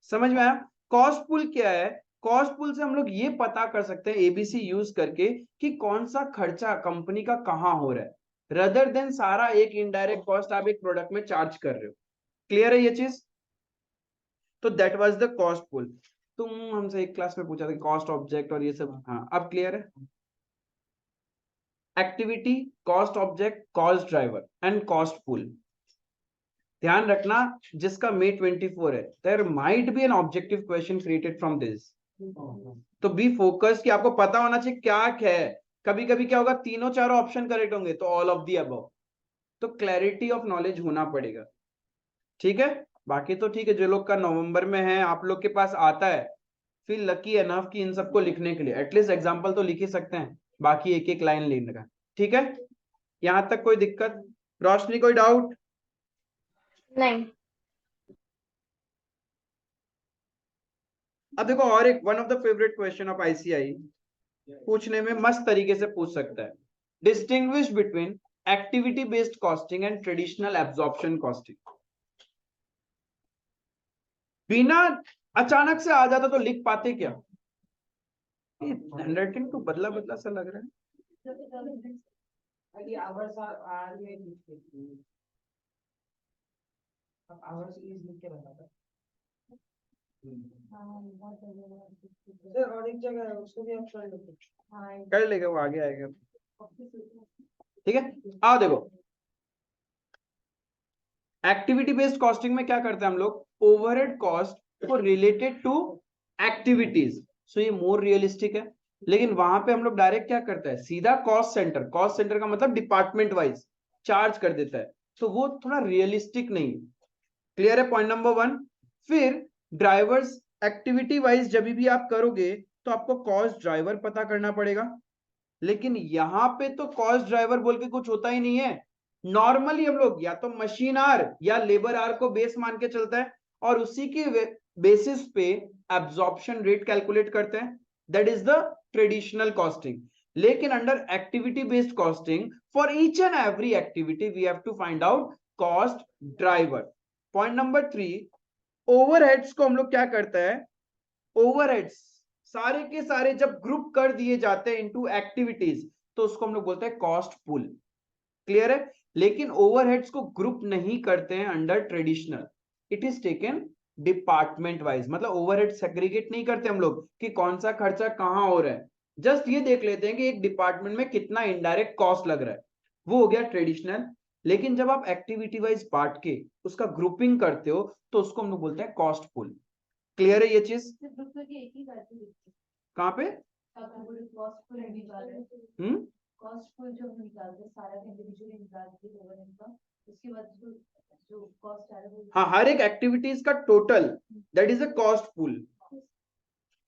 समझ में आया? कॉस्ट पुल क्या है? कॉस्ट पुल से हम लोग ये पता कर सकते हैं एबीसी यूज करके कि कौन सा खर्चा कंपनी का कहां हो रहा है, रदर देन सारा एक इनडायरेक्ट कॉस्ट आप एक प्रोडक्ट में चार्ज कर रहे हो। क्लियर है ये चीज? तो दैट वाज द कॉस्ट पुल। तुम हमसे एक क्लास में पूछा था कॉस्ट ऑब्जेक्ट और ये सब, हाँ अब क्लियर है? Activity, cost object, cost driver and cost pool. ध्यान रखना, जिसका May 24 है, there might be an objective question created from this, तो बी फोकस कि आपको पता होना चाहिए क्या क्या है। कभी कभी क्या होगा, तीनों चारों ऑप्शन करेक्ट होंगे तो ऑल ऑफ दी अबव, तो क्लैरिटी ऑफ नॉलेज होना पड़ेगा। ठीक है, बाकी तो ठीक है, जो लोग का नवंबर में है आप लोग के पास आता है, फिर लकी एनफ कि इन सबको लिखने के लिए एटलीस्ट एग्जाम्पल तो लिख ही सकते हैं, बाकी एक एक लाइन लेने का। ठीक है, यहां तक कोई दिक्कत? रोशनी कोई डाउट? नहीं। अब देखो और एक one of the favourite question of ICI, पूछने में मस्त तरीके से पूछ सकता है, distinguish between activity based costing and traditional absorption costing. बिना अचानक से आ जाता तो लिख पाते क्या? हैंडराइटिंग तो बदला बदला सा लग रहा है। कर लेगा वो, आगे आएगा। ठीक है, आओ देखो, एक्टिविटी बेस्ड कॉस्टिंग में क्या करते हैं हम लोग, ओवरहेड कॉस्ट को रिलेटेड टू एक्टिविटीज, सो ये मोर रियलिस्टिक है। लेकिन वहां पे हम लोग डायरेक्ट क्या करता है, सीधा कॉस्ट सेंटर, कॉस्ट सेंटर का मतलब डिपार्टमेंट वाइज चार्ज कर देता है, तो वो थोड़ा रियलिस्टिक नहीं। क्लियर है पॉइंट नंबर 1? फिर ड्राइवर्स, एक्टिविटी वाइज जब भी आप करोगे तो आपको कॉस्ट ड्राइवर पता करना पड़ेगा, लेकिन यहां पे तो कॉस्ट ड्राइवर बोल के कुछ होता ही नहीं है। नॉर्मली हम लोग या तो मशीन आर या लेबर आर को बेस मान के चलता है, और उसी के बेसिस पे एब्जॉर्प्शन रेट कैलकुलेट करते हैं, that is the traditional costing. लेकिन under activity based costing, for each and every activity we have to find out cost driver. Point number 3, overheads को हम लोग क्या करते हैं, ओवरहेड्स सारे के सारे जब ग्रुप कर दिए जाते हैं इनटू एक्टिविटीज तो उसको हम लोग बोलते हैं कॉस्ट पूल। क्लियर है? लेकिन ओवरहेड्स को ग्रुप नहीं करते हैं under traditional, it is taken department wise. मतलब ओवरहेड सेग्रीगेट नहीं करते हम लोग कि कौन सा खर्चा कहां हो रहा है, जस्ट ये देख लेते हैं कि एक डिपार्टमेंट में कितना इनडायरेक्ट कॉस्ट लग रहा है, वो हो गया ट्रेडिशनल। लेकिन जब आप एक्टिविटी वाइज बांट के उसका ग्रुपिंग करते हो तो उसको हम लोग बोलते हैं कॉस्ट पूल। क्लियर है ये चीज? कहाँ पे? कॉस्ट जो हम निकालते हैं सारा इंडिविजुअली निकालते हैं ओवरहेड का, उसके बाद जो कॉस्ट आ रहा है हाँ, हर एक एक्टिविटीज का total, that is a cost pool.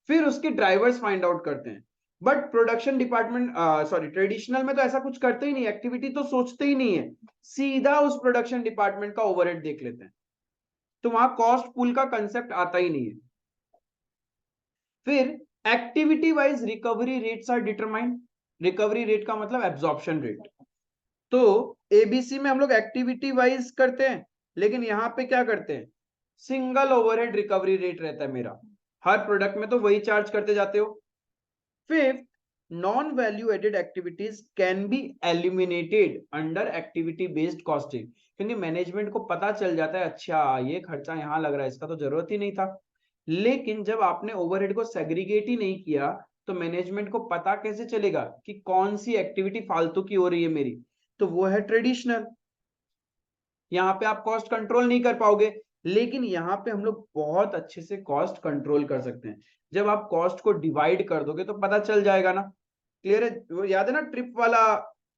फिर उसके ड्राइवर्स फाइंड आउट करते हैं। But production department sorry traditional में तो ऐसा कुछ करते ही नहीं, एक्टिविटी तो सोचते ही नहीं है, सीधा उस प्रोडक्शन डिपार्टमेंट का ओवरहेड देख लेते हैं, तो वहां कॉस्ट पूल का कंसेप्ट आता ही नहीं है। फिर activity wise recovery rates are determined. Recovery rate का मतलब एब्जॉर्प्शन रेट। तो एबीसी में हम लोग एक्टिविटी वाइज करते हैं, लेकिन यहां पे क्या करते हैं, सिंगल ओवरहेड रिकवरी रेट रहता है मेरा, हर प्रोडक्ट में तो वही चार्ज करते जाते हो। Fifth, non value added activities can be eliminated under activity based costing, क्योंकि मैनेजमेंट को पता चल जाता है अच्छा ये खर्चा यहां लग रहा है, इसका तो जरूरत ही नहीं था। लेकिन जब आपने ओवरहेड को सेग्रीगेट ही नहीं किया तो मैनेजमेंट को पता कैसे चलेगा कि कौन सी एक्टिविटी फालतू की हो रही है मेरी, तो वो है ट्रेडिशनल। यहाँ पे आप कॉस्ट कंट्रोल नहीं कर पाओगे, लेकिन यहाँ पे हम लोग बहुत अच्छे से कॉस्ट कंट्रोल कर सकते हैं। जब आप कॉस्ट को डिवाइड कर दोगे तो पता चल जाएगा ना। क्लियर है? वो याद है ना ट्रिप वाला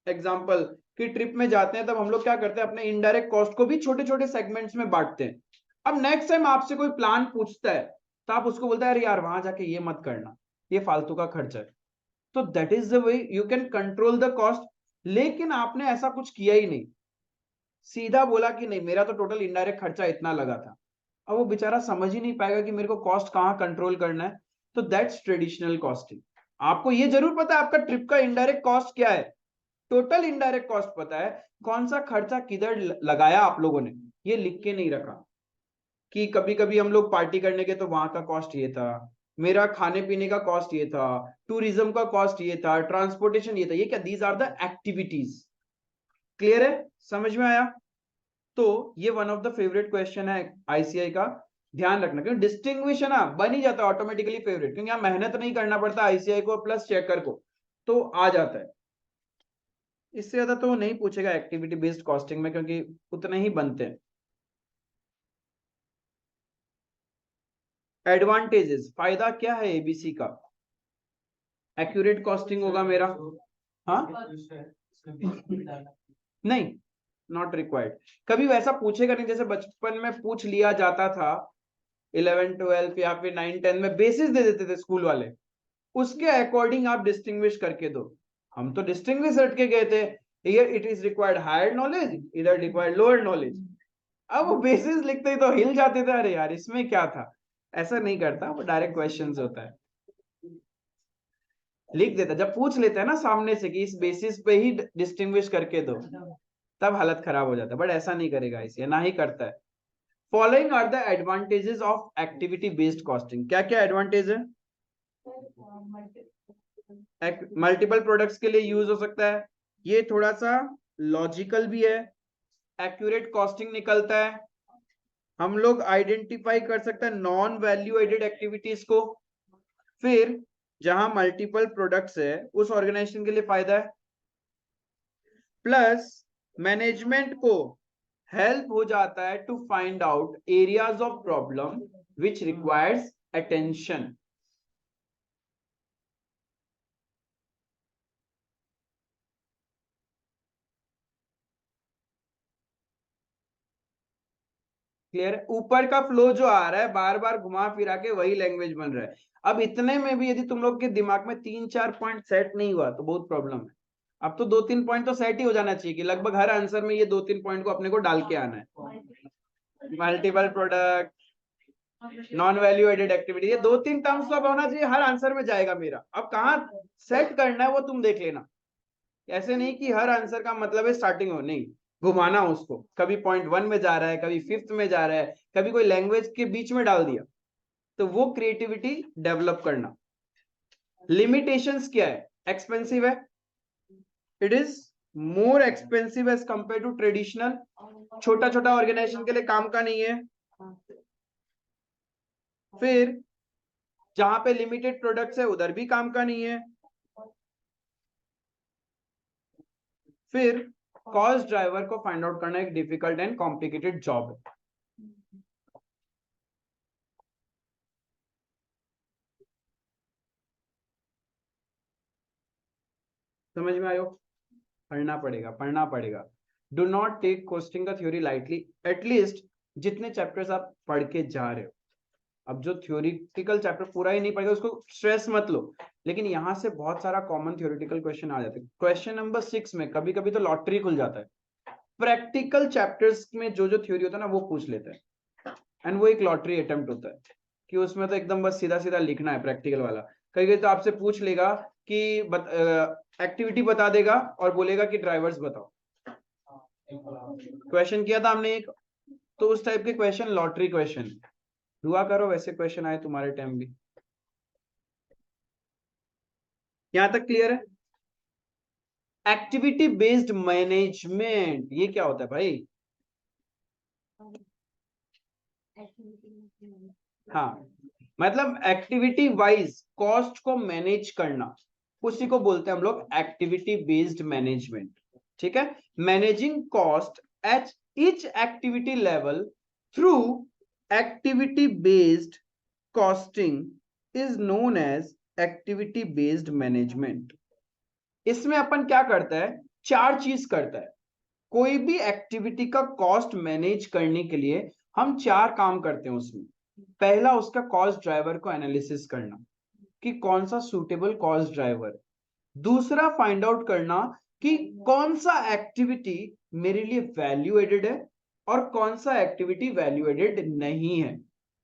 एग्जांपल, कि ट्रिप में जाते हैं तब हम लोग क्या करते हैं, अपने इनडायरेक्ट कॉस्ट को भी छोटे छोटे सेगमेंट्स में बांटते हैं। अब नेक्स्ट टाइम आपसे कोई प्लान पूछता है तो आप उसको बोलते हैं अरे यार वहां जाके ये मत करना, ये फालतू का खर्चा है। तो that is the way you can control the cost. लेकिन आपने ऐसा कुछ किया ही नहीं, सीधा बोला कि नहीं मेरा तो टोटल इनडायरेक्ट खर्चा इतना लगा था। अब वो बेचारा समझ ही नहीं पाएगा कि मेरे को कॉस्ट कहाँ कंट्रोल करना है। तो दैट्स ट्रेडिशनल कॉस्टिंग। आपको ये जरूर पता है आपका ट्रिप का इनडायरेक्ट कॉस्ट क्या है, टोटल इनडायरेक्ट कॉस्ट पता है, कौन सा खर्चा किधर लगाया आप लोगों ने, ये लिख के नहीं रखा कि कभी कभी हम लोग पार्टी करने के तो वहां का कॉस्ट ये था, मेरा खाने पीने का कॉस्ट ये था, टूरिज्म का कॉस्ट ये था, ट्रांसपोर्टेशन ये था। ये क्या? These are the activities. Clear है? समझ में आया? तो ये one of the favourite question है आईसीआई का, ध्यान रखना, क्योंकि डिस्टिंग्विश है ना, बन ही जाता है ऑटोमेटिकली फेवरेट, क्योंकि यहाँ मेहनत नहीं करना पड़ता आईसीआई को प्लस चेकर को, तो आ जाता है। इससे ज्यादा तो नहीं पूछेगा एक्टिविटी बेस्ड कॉस्टिंग में, क्योंकि उतने ही बनते हैं। एडवांटेजेस, फायदा क्या है एबीसी का? एक्यूरेट कॉस्टिंग होगा मेरा। हाँ नहीं, नॉट रिक्वायर्ड। कभी वैसा पूछेगा नहीं, जैसे बचपन में पूछ लिया जाता था 11 12 या फिर 9 10 में बेसिस दे देते थे स्कूल वाले, उसके अकॉर्डिंग आप डिस्टिंग्विश करके दो। हम तो डिस्टिंग्विश रट के गए थे, here it is required higher knowledge, इधर रिक्वायर्ड लोअर नॉलेज। अब वो बेसिस लिखते ही तो हिल जाते थे, अरे यार इसमें क्या था। ऐसा नहीं करता, वो डायरेक्ट क्वेश्चंस होता है, लिख देता। जब पूछ लेते हैं ना सामने से कि इस बेसिस पे ही डिस्टिंग्विश करके दो, तब हालत खराब हो जाता है। बट ऐसा नहीं करेगा इसे, ना ही करता है। Following are the advantages of activity based costing. क्या क्या एडवांटेज है? मल्टीपल प्रोडक्ट्स के लिए यूज हो सकता है, ये थोड़ा सा लॉजिकल भी है, एक्यूरेट कॉस्टिंग निकलता है, हम लोग आइडेंटिफाई कर सकते हैं नॉन वैल्यू एडेड एक्टिविटीज को। फिर जहां मल्टीपल प्रोडक्ट्स है उस ऑर्गेनाइजेशन के लिए फायदा है, प्लस मैनेजमेंट को हेल्प हो जाता है to find out areas of problem which requires attention. Clear? ऊपर का फ्लो जो आ रहा है बार बार घुमा फिरा के वही लैंग्वेज बन रहा है। अब इतने में भी यदि तुम लोग के दिमाग में 3 4 पॉइंट सेट नहीं हुआ तो बहुत प्रॉब्लम है। अब तो 2 3 पॉइंट तो सेट ही हो जाना चाहिए कि लगभग हर आंसर में ये 2 3 पॉइंट को अपने को डाल के आना है। Multiple product, non value added activity, ये 2 3 टर्म्स तो अब होना चाहिए, हर आंसर में जाएगा मेरा। अब कहाँ सेट करना है वो तुम देख लेना, ऐसे नहीं कि हर आंसर का मतलब है स्टार्टिंग हो, नहीं, घुमाना उसको, कभी पॉइंट 1 में जा रहा है, कभी 5th में जा रहा है, कभी कोई लैंग्वेज के बीच में डाल दिया, तो वो क्रिएटिविटी डेवलप करना। लिमिटेशंस क्या है? एक्सपेंसिव है, it is more expensive as compare to traditional, छोटा छोटा ऑर्गेनाइजेशन के लिए काम का नहीं है। फिर जहां पे लिमिटेड प्रोडक्ट्स है उधर भी काम का नहीं है। फिर कॉस्ट ड्राइवर को फाइंड आउट करना एक डिफिकल्ट एंड कॉम्प्लिकेटेड जॉब है। समझ में आयो? पढ़ना पड़ेगा, पढ़ना पड़ेगा। डू नॉट टेक कॉस्टिंग का थ्योरी लाइटली, एटलीस्ट जितने चैप्टर्स आप पढ़ के जा रहे हो। अब जो थ्योरेटिकल चैप्टर पूरा ही नहीं पढ़ेगा उसको स्ट्रेस मत लो, लेकिन यहां से बहुत सारा कॉमन थ्योरेटिकल क्वेश्चन आ जाते हैं। क्वेश्चन नंबर 6 में कभी कभी तो लॉटरी खुल जाता है, प्रैक्टिकल चैप्टर्स में जो जो थ्योरी होता है ना वो पूछ लेता है, एंड वो एक लॉटरी अटेम्प्ट होता है कि उसमें तो एकदम बस सीधा सीधा लिखना है प्रैक्टिकल वाला। कहीं कहीं तो आपसे पूछ लेगा कि एक्टिविटी बता देगा और बोलेगा कि ड्राइवर्स बताओ। क्वेश्चन किया था हमने एक, तो उस टाइप के क्वेश्चन लॉटरी क्वेश्चन। दुआ करो वैसे क्वेश्चन आए तुम्हारे टाइम भी। यहां तक क्लियर है? एक्टिविटी बेस्ड मैनेजमेंट ये क्या होता है भाई? हाँ, मतलब एक्टिविटी वाइज कॉस्ट को मैनेज करना, उसी को बोलते हैं हम लोग एक्टिविटी बेस्ड मैनेजमेंट। ठीक है, managing cost at each activity level through activity based costing is known as activity based management. इसमें अपन क्या करता है? 4 चीज करता है। कोई भी एक्टिविटी का कॉस्ट मैनेज करने के लिए हम 4 काम करते हैं उसमें। पहला, उसका कॉस्ट ड्राइवर को एनालिसिस करना कि कौन सा सूटेबल कॉस्ट ड्राइवर। दूसरा, फाइंड आउट करना कि कौन सा एक्टिविटी मेरे लिए वैल्यू एडेड है और कौन सा एक्टिविटी वैल्यू एडेड नहीं है।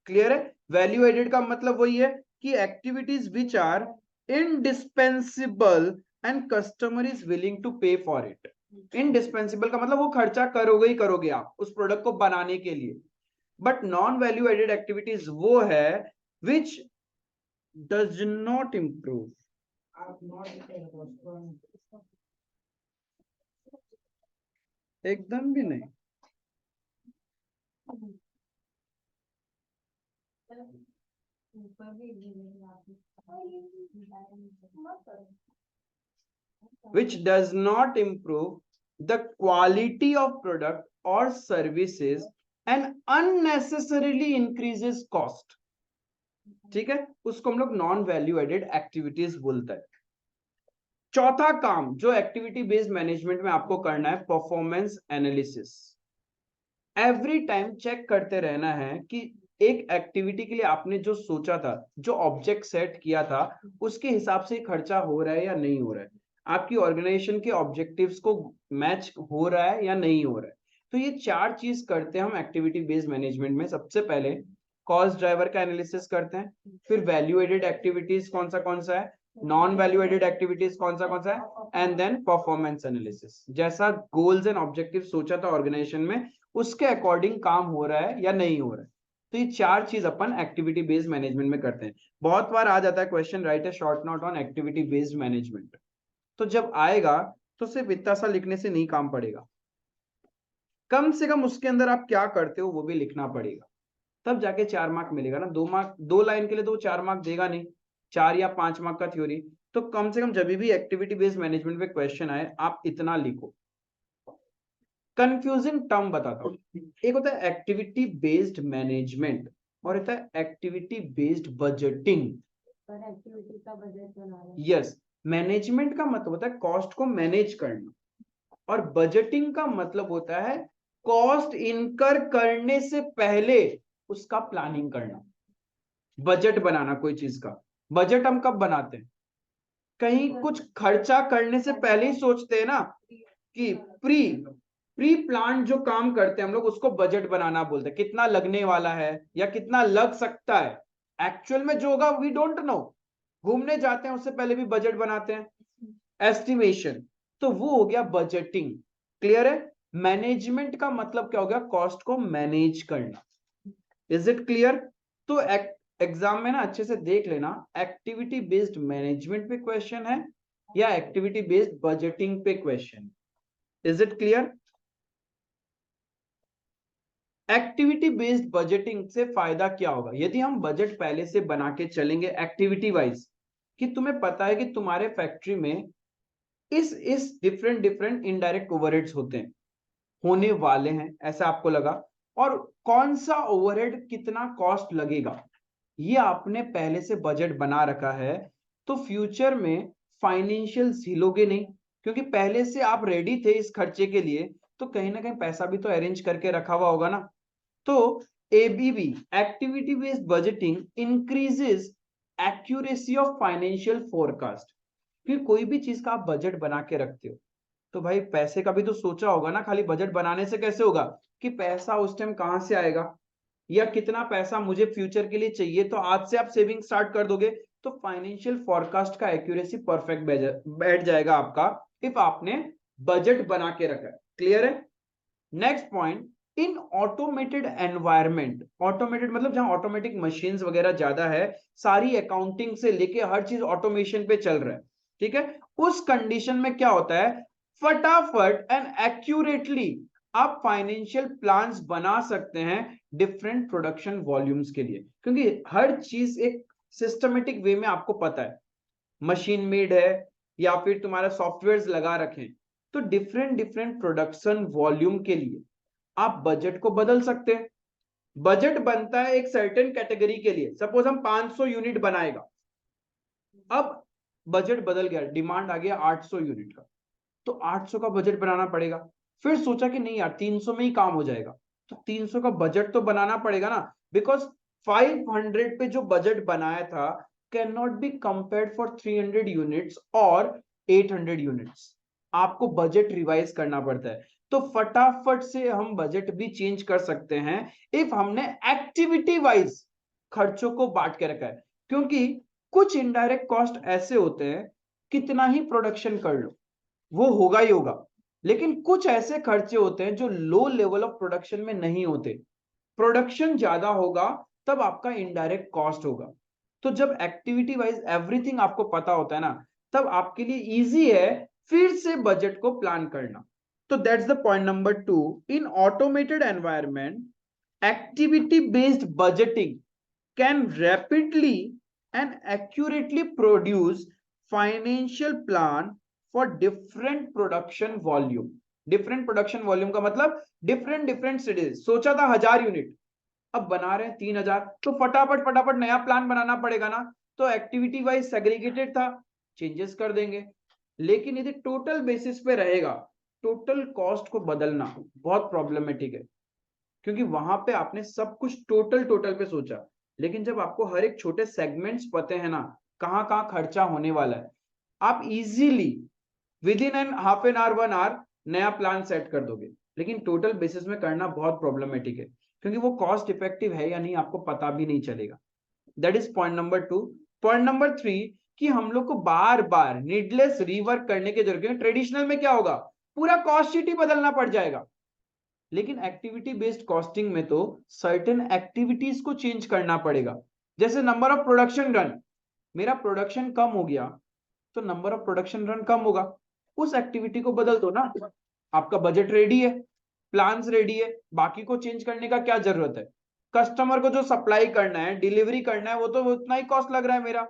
क्लियर है? वैल्यू एडेड का मतलब वही है कि activities which are indispensable and customer is willing to pay for it. Indispensable का मतलब वो खर्चा करोगे ही करोगे आप उस प्रोडक्ट को बनाने के लिए। But non value added activities वो है विच डज नॉट इंप्रूव, एकदम भी नहीं। Which does not improve the quality of product or services and unnecessarily increases cost. ठीक है, उसको हम लोग नॉन वैल्यू एडेड एक्टिविटीज बोलते हैं। चौथा काम जो एक्टिविटी बेस्ड मैनेजमेंट में आपको करना है, performance analysis. Every time check करते रहना है कि एक एक्टिविटी के लिए आपने जो सोचा था, जो ऑब्जेक्ट सेट किया था, उसके हिसाब से खर्चा हो रहा है या नहीं हो रहा है, आपकी ऑर्गेनाइजेशन के ऑब्जेक्टिव्स को मैच हो रहा है या नहीं हो रहा है। तो ये 4 चीज करते हैं हम एक्टिविटी बेस्ड मैनेजमेंट में। सबसे पहले कॉस्ट ड्राइवर का एनालिसिस करते हैं, फिर वैल्यू एडेड एक्टिविटीज कौन सा है, नॉन वैल्यू एडेड एक्टिविटीज कौन सा है, एंड देन परफॉर्मेंस एनालिसिस। जैसा गोल्स एंड ऑब्जेक्टिव सोचा था ऑर्गेनाइजेशन में, उसके अकॉर्डिंग काम हो रहा है या नहीं हो रहा है। तो ये 4 चीज अपन एक्टिविटी बेस्ड मैनेजमेंट में करते हैं। बहुत बार आ जाता है question, right A short note on activity based management. तो जब आएगा तो सिर्फ इतना सा लिखने से नहीं काम पड़ेगा, कम से कम उसके अंदर आप क्या करते हो वो भी लिखना पड़ेगा, तब जाके 4 मार्क मिलेगा ना। 2 मार्क 2 लाइन के लिए तो 4 मार्क देगा नहीं, 4 या 5 मार्क का थ्योरी। तो कम से कम जब भी एक्टिविटी बेस्ड मैनेजमेंट पे क्वेश्चन आए आप इतना लिखो। कंफ्यूजिंग टर्म बताता हूं, एक होता है एक्टिविटी बेस्ड मैनेजमेंट और होता है एक्टिविटी बेस्ड बजटिंग। एक्टिविटी का बजट बनाना। यस, मैनेजमेंट का मतलब होता है कॉस्ट को मैनेज करना, और बजटिंग का मतलब होता है कॉस्ट इनकर करने से पहले उसका प्लानिंग करना, बजट बनाना कोई चीज का। बजट हम कब बनाते हैं? कहीं कुछ खर्चा करने से पहले ही सोचते हैं ना कि प्री प्लान जो काम करते हैं हम लोग उसको बजट बनाना बोलते हैं। कितना लगने वाला है या कितना लग सकता है, एक्चुअल में जो होगा वी डोंट नो। घूमने जाते हैं उससे पहले भी बजट बनाते हैं, एस्टिमेशन। तो वो हो गया बजटिंग। क्लियर है? मैनेजमेंट का मतलब क्या हो गया, कॉस्ट को मैनेज करना। Is it clear? तो एग्जाम में ना अच्छे से देख लेना, एक्टिविटी बेस्ड मैनेजमेंट पे क्वेश्चन है या एक्टिविटी बेस्ड बजटिंग पे question. Is it clear? Activity based budgeting से फायदा क्या होगा, यदि हम बजट पहले से बना के चलेंगे एक्टिविटी वाइज, कि तुम्हें पता है कि तुम्हारे फैक्ट्री में इस डिफरेंट डिफरेंट इनडायरेक्ट ओवरहेड्स होते हैं, होने वाले हैं, ऐसा आपको लगा, और कौन सा ओवरहेड कितना कॉस्ट लगेगा, ये आपने पहले से बजट बना रखा है, तो फ्यूचर में फाइनेंशियल हिलोगे नहीं, क्योंकि पहले से आप रेडी थे इस खर्चे के लिए, तो कहीं ना कहीं पैसा भी तो अरेंज करके रखा हुआ होगा ना। तो ABB, activity based budgeting, increases accuracy of financial forecast. क्योंकि कोई भी चीज का आप बजट बना के रखते हो, तो भाई पैसे का भी तो सोचा होगा ना, खाली बजट बनाने से कैसे होगा कि पैसा उस टाइम कहां से आएगा, या कितना पैसा मुझे फ्यूचर के लिए चाहिए, तो आज से आप सेविंग स्टार्ट कर दोगे, तो फाइनेंशियल फोरकास्ट का एक्यूरेसी परफेक्ट बैठ जाएगा आपका, इफ आपने बजट बना के रखा है। क्लियर है? Next point, in automated environment, automated मतलब जहां ऑटोमेटिक मशीन्स वगैरह ज्यादा है, सारी अकाउंटिंग से लेके हर चीज ऑटोमेशन पे चल रहा है, ठीक है, उस कंडीशन में क्या होता है, फटाफट एंड एक्यूरेटली आप फाइनेंशियल प्लान्स बना सकते हैं डिफरेंट प्रोडक्शन वॉल्यूम्स के लिए, क्योंकि हर चीज एक सिस्टमेटिक वे में आपको पता है, मशीन मेड है या फिर तुम्हारा सॉफ्टवेयर्स लगा रखे हैं, तो डिफरेंट डिफरेंट प्रोडक्शन वॉल्यूम के लिए आप बजट को बदल सकते हैं। बजट बनता है एक सर्टेन कैटेगरी के लिए, सपोज हम 500 यूनिट बनाएगा, अब बजट बदल गया, डिमांड आ गया 800 यूनिट का, तो 800 का बजट बनाना पड़ेगा। फिर सोचा कि नहीं यार 300 में ही काम हो जाएगा, तो 300 का बजट तो बनाना पड़ेगा ना, बिकॉज 500 पे जो बजट बनाया था can not be compared for 300 units और 800 यूनिट्स, आपको बजट रिवाइज करना पड़ता है। तो फटाफट से हम बजट भी चेंज कर सकते हैं इफ हमने एक्टिविटी वाइज खर्चों को बांट के रखा है, क्योंकि कुछ इनडायरेक्ट कॉस्ट ऐसे होते हैं, कितना ही प्रोडक्शन कर लो वो होगा ही होगा, लेकिन कुछ ऐसे खर्चे होते हैं जो लो लेवल ऑफ प्रोडक्शन में नहीं होते, प्रोडक्शन ज्यादा होगा तब आपका इनडायरेक्ट कॉस्ट होगा। तो जब एक्टिविटी वाइज एवरीथिंग आपको पता होता है ना, तब आपके लिए इजी है फिर से बजट को प्लान करना। तो that's the point number 2, in automated environment activity based budgeting can rapidly and accurately produce financial plan for different production volume। different production volume का मतलब different cities, सोचा था 1000 यूनिट, अब बना रहे हैं 3000, तो फटाफट फटाफट नया प्लान बनाना पड़ेगा ना, तो एक्टिविटी वाइज सेग्रीगेटेड था, चेंजेस कर देंगे। लेकिन यदि टोटल बेसिस पे रहेगा, टोटल कॉस्ट को बदलना बहुत प्रॉब्लमेटिक है, क्योंकि वहां पे आपने सब कुछ टोटल टोटल पे सोचा, लेकिन जब आपको हर एक छोटे सेगमेंट्स पते हैं ना, कहां कहां खर्चा होने वाला है, आप easily within an half an hour 1 hour नया प्लान सेट कर दोगे। लेकिन टोटल बेसिस में करना बहुत प्रॉब्लमेटिक है, क्योंकि वो कॉस्ट इफेक्टिव है या नहीं आपको पता भी नहीं चलेगा। That is point number 2। Point number 3, कि हम लोग को बार बार नीडलेस रीवर्क करने की जरूरत है। ट्रेडिशनल में क्या होगा, पूरा कॉस्ट शीट ही बदलना पड़ जाएगा, लेकिन एक्टिविटी बेस्ड कॉस्टिंग में तो सर्टेन एक्टिविटीज को चेंज करना पड़ेगा। जैसे नंबर ऑफ प्रोडक्शन रन, मेरा प्रोडक्शन कम हो गया तो नंबर ऑफ प्रोडक्शन रन कम होगा, उस एक्टिविटी को बदल दो ना, आपका बजट रेडी है, प्लान्स रेडी है, बाकी को चेंज करने का क्या जरूरत है। कस्टमर को जो सप्लाई करना है, डिलीवरी करना है, वो तो उतना ही कॉस्ट लग रहा है मेरा,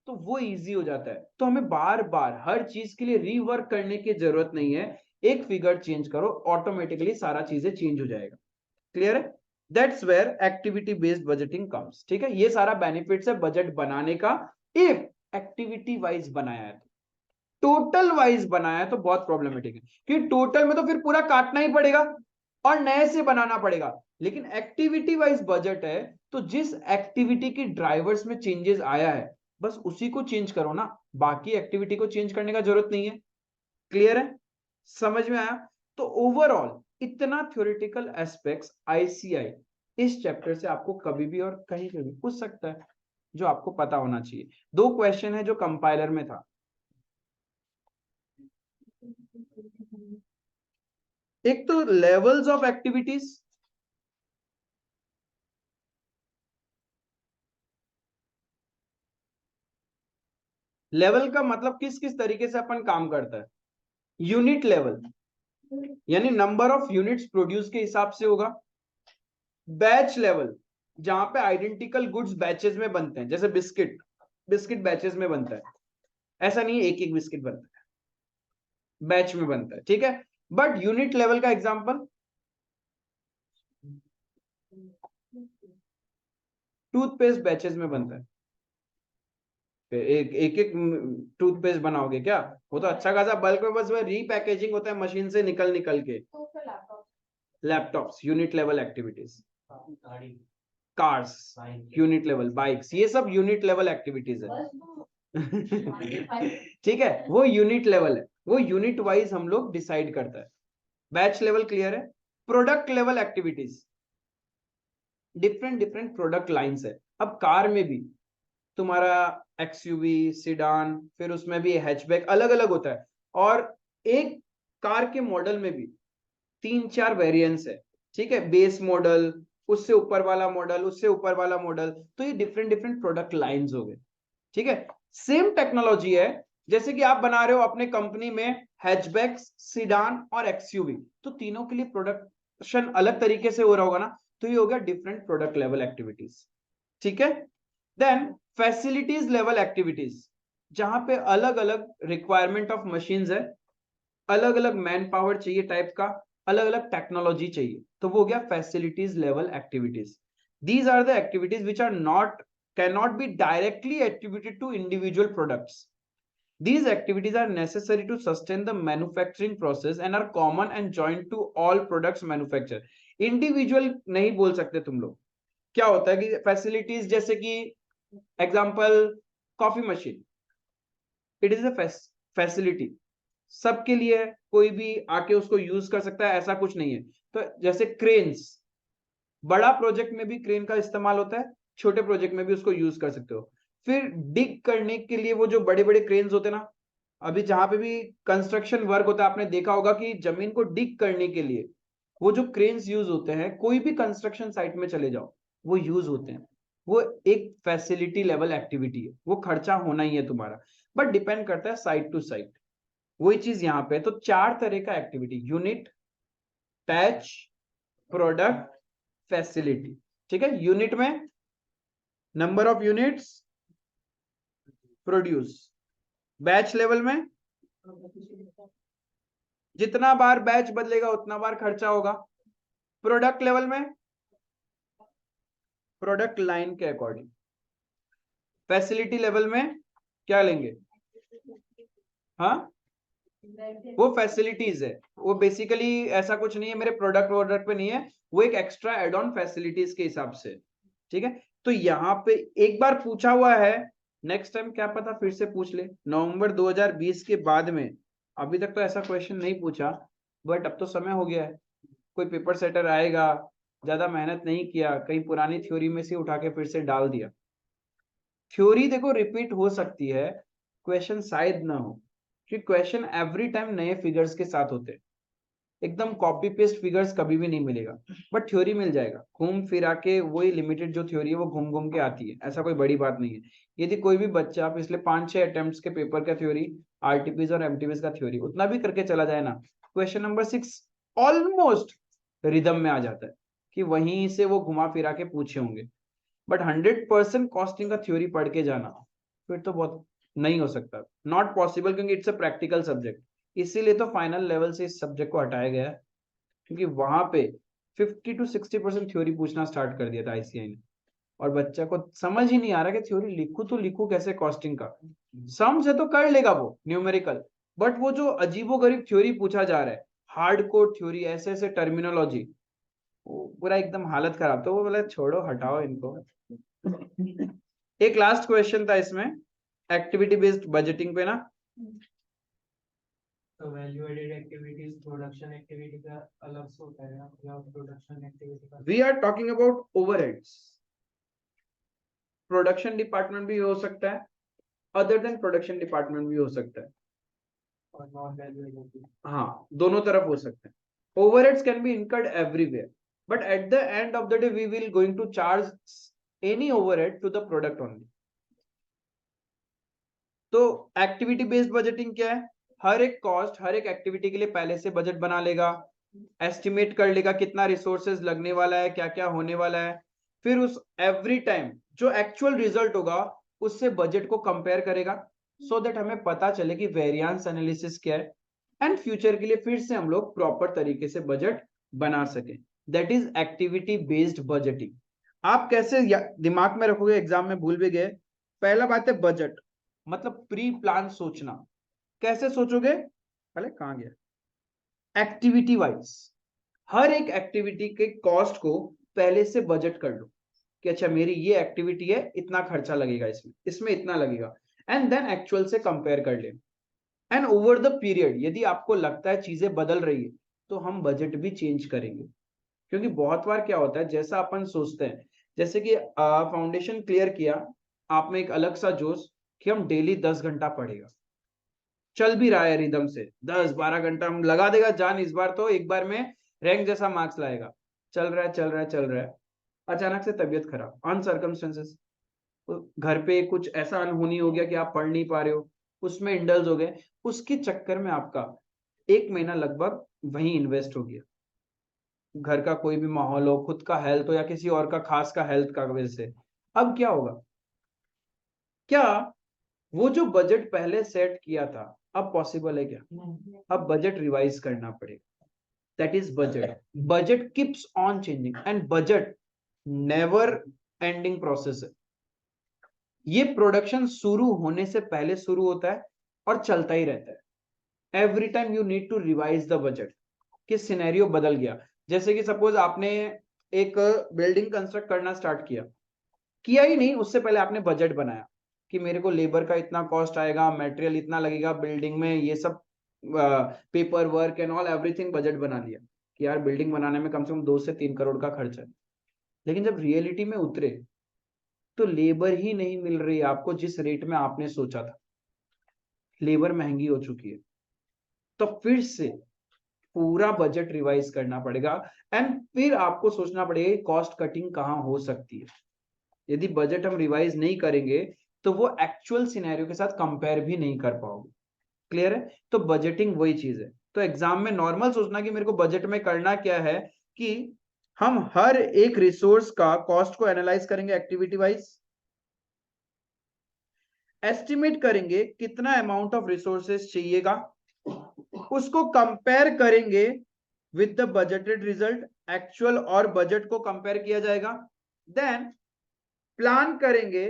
तो वो इजी हो जाता है। तो हमें बार बार हर चीज के लिए रीवर्क करने की जरूरत नहीं है, एक फिगर चेंज करो ऑटोमेटिकली सारा चीजें चेंज हो जाएगा। क्लियर है? That's where activity based budgeting comes. ठीक है, ये सारा बेनिफिट्स है बजट बनाने का, इफ एक्टिविटी वाइज बनाया है। टोटल वाइज बनाया है तो बहुत प्रॉब्लमेटिक है, क्योंकि टोटल में तो फिर पूरा काटना ही पड़ेगा और नए से बनाना पड़ेगा। लेकिन एक्टिविटी वाइज बजट है तो जिस एक्टिविटी की ड्राइवर्स में चेंजेस आया है बस उसी को चेंज करो ना, बाकी एक्टिविटी को चेंज करने का जरूरत नहीं है। क्लियर है? समझ में आया? तो ओवरऑल इतना थ्योरेटिकल एस्पेक्ट्स आईसीआई इस चैप्टर से आपको कभी भी और कहीं पे भी पूछ सकता है, जो आपको पता होना चाहिए। 2 क्वेश्चन है जो कंपाइलर में था। एक तो लेवल्स ऑफ एक्टिविटीज, लेवल का मतलब किस किस तरीके से अपन काम करता है। यूनिट लेवल यानी नंबर ऑफ यूनिट्स प्रोड्यूस के हिसाब से होगा। बैच लेवल जहां पे आइडेंटिकल गुड्स बैचेस में बनते हैं, जैसे बिस्किट, बिस्किट बैचेस में बनता है, ऐसा नहीं है एक एक बिस्किट बनता है, बैच में बनता है, ठीक है। बट यूनिट लेवल का एग्जांपल, टूथपेस्ट बैचेस में बनता है। एक एक एक टूथपेस्ट बनाओगे क्या, वो तो अच्छा खासा बल्क में, बस वो रीपैकेजिंग होता है मशीन से निकल निकल के। तो फिर laptop laptops unit level activities, cars unit level, bikes, ये सब यूनिट लेवल एक्टिविटीज है। बस तो ठीक है, वो यूनिट लेवल है, वो यूनिट वाइज हम लोग डिसाइड करता है। बैच लेवल क्लियर है। Product level activities, different different product lines है। अब कार में भी तुम्हारा एक्सयूवी, सिडान, फिर उसमें भी हैचबैक अलग अलग होता है, और एक कार के मॉडल में भी 3-4 वेरिएंट्स है, ठीक है। बेस मॉडल, उससे ऊपर वाला मॉडल, उससे ऊपर वाला मॉडल, तो ये डिफरेंट डिफरेंट प्रोडक्ट लाइंस हो गए, ठीक है। सेम टेक्नोलॉजी है, जैसे कि आप बना रहे हो अपने कंपनी में हैचबैक, सिडान और एक्सयूवी, तो तीनों के लिए प्रोडक्शन अलग तरीके से हो रहा होगा ना, तो ये हो गया डिफरेंट प्रोडक्ट लेवल एक्टिविटीज, ठीक है। देन फैसिलिटीज लेवल एक्टिविटीज, जहां पे अलग अलग रिक्वायरमेंट ऑफ मशीन्स है, अलग अलग मैन पावर चाहिए टाइप का, अलग अलग टेक्नोलॉजी चाहिए, तो वो हो गया facilities level activities. These are the activities which are not, cannot be directly attributed to individual products. These activities are necessary to sustain the manufacturing process and are common and joint to all products manufactured. Individual नहीं बोल सकते तुम लोग। क्या होता है कि फैसिलिटीज, जैसे कि example coffee machine, it is a facility, सबके लिए, कोई भी आके उसको यूज कर सकता है, ऐसा कुछ नहीं है। तो जैसे क्रेन्स, बड़ा प्रोजेक्ट में भी क्रेन का इस्तेमाल होता है, छोटे प्रोजेक्ट में भी उसको यूज कर सकते हो। फिर डिग करने के लिए वो जो बड़े बड़े क्रेन्स होते हैं ना, अभी जहां पे भी कंस्ट्रक्शन वर्क होता है, आपने देखा होगा कि जमीन को डिग करने के लिए वो जो क्रेन्स यूज होते हैं, कोई भी कंस्ट्रक्शन साइट में चले जाओ, वो यूज होते हैं। वो एक फैसिलिटी लेवल एक्टिविटी है, वो खर्चा होना ही है तुम्हारा, बट डिपेंड करता है साइट टू साइट। वही चीज यहाँ पे, तो 4 तरह का activity, unit, patch, product, facility, ठीक है। यूनिट में number of units produce, batch level में जितना बार बैच बदलेगा उतना बार खर्चा होगा, प्रोडक्ट लेवल में प्रोडक्ट लाइन के अकॉर्डिंग, फैसिलिटी लेवल में क्या लेंगे, हाँ वो फैसिलिटीज है, वो बेसिकली ऐसा कुछ नहीं है मेरे प्रोडक्ट वोडक्ट पे नहीं है, वो एक एक्स्ट्रा एड ऑन फैसिलिटीज के हिसाब से, ठीक है। तो यहाँ पे एक बार पूछा हुआ है, नेक्स्ट टाइम क्या पता फिर से पूछ ले, नवंबर 2020 के बाद में। अभी तक तो ऐसा क्वेश्चन नहीं पूछा, बट अब तो समय हो गया है, कोई पेपर सेटर आएगा, ज्यादा मेहनत नहीं किया, कहीं पुरानी थ्योरी में से उठा के फिर से डाल दिया। थ्योरी देखो रिपीट हो सकती है, क्वेश्चन शायद ना हो, क्योंकि क्वेश्चन एवरी टाइम नए फिगर्स के साथ होते हैं, एकदम कॉपी पेस्ट फिगर्स कभी भी नहीं मिलेगा, बट थ्योरी मिल जाएगा, घूम फिरा के वही लिमिटेड जो थ्योरी है वो घूम घूम के आती है, ऐसा कोई बड़ी बात नहीं है। यदि कोई भी बच्चा पिछले 5-6 अटेम्प्ट्स के पेपर का थ्योरी, आरटीपीज और एमटीपीज का थ्योरी उतना भी करके चला जाए ना, क्वेश्चन नंबर 6 ऑलमोस्ट रिदम में आ जाता है, कि वहीं से वो घुमा फिरा के पूछे होंगे। बट 100% कॉस्टिंग का थ्योरी पढ़ के जाना फिर तो बहुत नहीं हो सकता, नॉट पॉसिबल, क्योंकि इट्स अ प्रैक्टिकल सब्जेक्ट। इसीलिए तो फाइनल लेवल से इस सब्जेक्ट को हटाया गया है, क्योंकि वहां पे 50-60% थ्योरी पूछना स्टार्ट कर दिया था आईसीआई ने, और बच्चा को समझ ही नहीं आ रहा कि थ्योरी लिखू तो लिखू कैसे कॉस्टिंग का, सम्स है तो कर लेगा वो न्यूमेरिकल, बट वो जो अजीबोगरीब थ्योरी पूछा जा रहा है, हार्डकोर थ्योरी, ऐसे ऐसे टर्मिनोलॉजी, वो पूरा एकदम हालत खराब, तो वो बोला छोड़ो हटाओ इनको। एक लास्ट क्वेश्चन था इसमें, एक्टिविटी बेस्ड बजटिंग पे ना, तो value added activities production activity का अलग से होता है ना, या प्रोडक्शन एक्टिविटी का we are talking about overheads, production department भी हो सकता है, अदर देन प्रोडक्शन डिपार्टमेंट भी हो सकता है, और नॉन वैल्यू एडेड। हाँ दोनों तरफ हो सकते हैं। Overheads can be incurred everywhere, but at the end of the day we will going to charge any overhead to the product only. तो एक्टिविटी बेस्ड बजटिंग क्या है? हर एक कॉस्ट हर एक एक्टिविटी के लिए पहले से बजट बना लेगा, एस्टिमेट कर लेगा कितना रिसोर्सेज लगने वाला है, क्या क्या होने वाला है, फिर उस एवरी टाइम जो एक्चुअल रिजल्ट होगा उससे बजट को कंपेयर करेगा, सो दैट हमें पता चले कि वेरिएंस एनालिसिस क्या है, एंड फ्यूचर के लिए फिर से हम लोग प्रॉपर तरीके से बजट बना सके. That is activity based budgeting. आप कैसे दिमाग में रखोगे, एग्जाम में भूल भी गए. पहला बात है बजट, मतलब प्री प्लान सोचना. कैसे सोचोगे? पहले कहां गया? एक्टिविटी वाइज हर एक एक्टिविटी के कॉस्ट को पहले से बजट कर लो कि अच्छा मेरी ये एक्टिविटी है, इतना खर्चा लगेगा, इसमें इसमें इतना लगेगा, एंड देन एक्चुअल से कंपेयर कर ले. एंड ओवर द पीरियड यदि आपको लगता है चीजें बदल रही है तो हम बजट भी चेंज करेंगे. क्योंकि बहुत बार क्या होता है, जैसा अपन सोचते हैं, जैसे कि फाउंडेशन क्लियर किया, आप में एक अलग सा जोश कि हम डेली 10 घंटा पढ़ेगा, चल भी रहा है रिदम से, 10-12 घंटा हम लगा देगा जान, इस बार तो एक बार में रैंक जैसा मार्क्स लाएगा. चल रहा है चल रहा है चल रहा है, अचानक से तबीयत खराब, अनसर्कमस्टेंसेस, घर पे कुछ ऐसा अनहोनी हो गया कि आप पढ़ नहीं पा रहे हो, उसमें इंडल्ज हो गए, उसके चक्कर में आपका 1 महीना लगभग वहीं इन्वेस्ट हो गया. घर का कोई भी माहौल हो, खुद का हेल्थ हो या किसी और का खास का हेल्थ का वजह से, अब क्या होगा? क्या वो जो बजट पहले सेट किया था अब पॉसिबल है क्या? अब बजट रिवाइज करना पड़ेगा. That is budget. Budget keeps on changing and budget never ending process है. ये प्रोडक्शन शुरू होने से पहले शुरू होता है और चलता ही रहता है. Every time you need to revise the budget कि सिनेरियो बदल गया. जैसे कि सपोज आपने एक बिल्डिंग कंस्ट्रक्ट करना स्टार्ट किया ही नहीं, उससे पहले आपने बजट बनाया कि मेरे को लेबर का इतना कॉस्ट आएगा, मटेरियल इतना लगेगा बिल्डिंग में, ये सब paper work and all everything budget बना लिया कि यार बिल्डिंग बनाने में कम से कम 2 से 3 करोड़ का खर्च है. लेकिन जब रियलिटी में उतरे तो लेबर ही नहीं मिल रही आपको जिस रेट में आपने सोचा था, लेबर महंगी हो चुकी है. तो फिर से पूरा बजट रिवाइज करना पड़ेगा एंड फिर आपको सोचना पड़ेगा कॉस्ट कटिंग कहां हो सकती है. यदि बजट हम रिवाइज नहीं करेंगे तो वो एक्चुअल सिनेरियो के साथ कंपेयर भी नहीं कर पाओगे. क्लियर है? तो बजटिंग वही चीज है. तो एग्जाम में नॉर्मल सोचना कि मेरे को बजट में करना क्या है कि हम हर एक रिसोर्स का कॉस्ट को एनालाइज करेंगे एक्टिविटी वाइज, एस्टिमेट करेंगे कितना अमाउंट ऑफ रिसोर्सेस चाहिएगा, उसको कंपेयर करेंगे with the budgeted result, actual और बजट को कंपेयर किया जाएगा. देन प्लान करेंगे